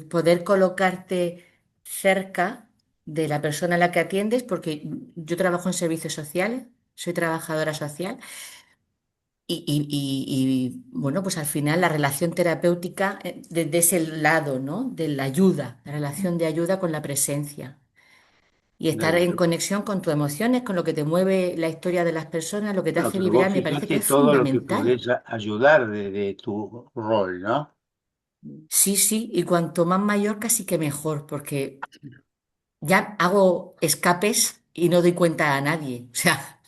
F: poder colocarte cerca de la persona a la que atiendes, porque yo trabajo en servicios sociales, soy trabajadora social bueno, pues al final la relación terapéutica desde ese lado, ¿no? De la ayuda, la relación de ayuda con la presencia. Y estar en
B: Claro.
F: conexión con tus emociones, con lo que te mueve la historia de las personas, lo que te
B: Bueno,
F: hace
B: pero vos
F: vibrar, me parece que
B: fíjate
F: es
B: todo lo que
F: fundamental.
B: podés ayudar de tu rol, ¿no?
F: Sí, sí, y cuanto más mayor casi que mejor, porque ya hago escapes y no doy cuenta a nadie. O sea,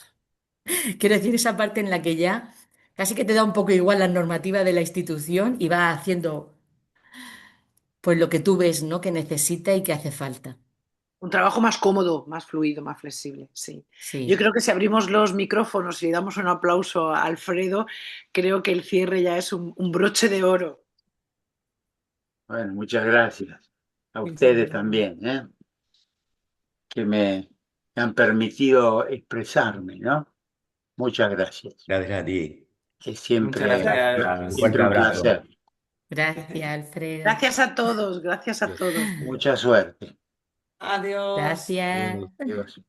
F: quiero decir, esa parte en la que ya casi que te da un poco igual la normativa de la institución y va haciendo pues lo que tú ves, ¿no? Que necesita y que hace falta.
A: Un trabajo más cómodo, más fluido, más flexible, sí. Yo
F: Sí.
A: creo que si abrimos los micrófonos y damos un aplauso a Alfredo, creo que el cierre ya es un broche de oro.
B: Bueno, muchas gracias. A
F: Muchas
B: ustedes
F: gracias.
B: también, ¿eh? Que me han permitido expresarme, ¿no? Muchas gracias.
D: Gracias a ti.
B: Es
E: Muchas
B: siempre,
E: gracias.
D: Un
B: siempre
D: fuerte
B: un
D: abrazo.
B: placer.
F: Gracias, Alfredo.
A: Gracias a todos, gracias a todos.
B: Mucha suerte.
E: Adiós.
F: Gracias.
B: Adiós.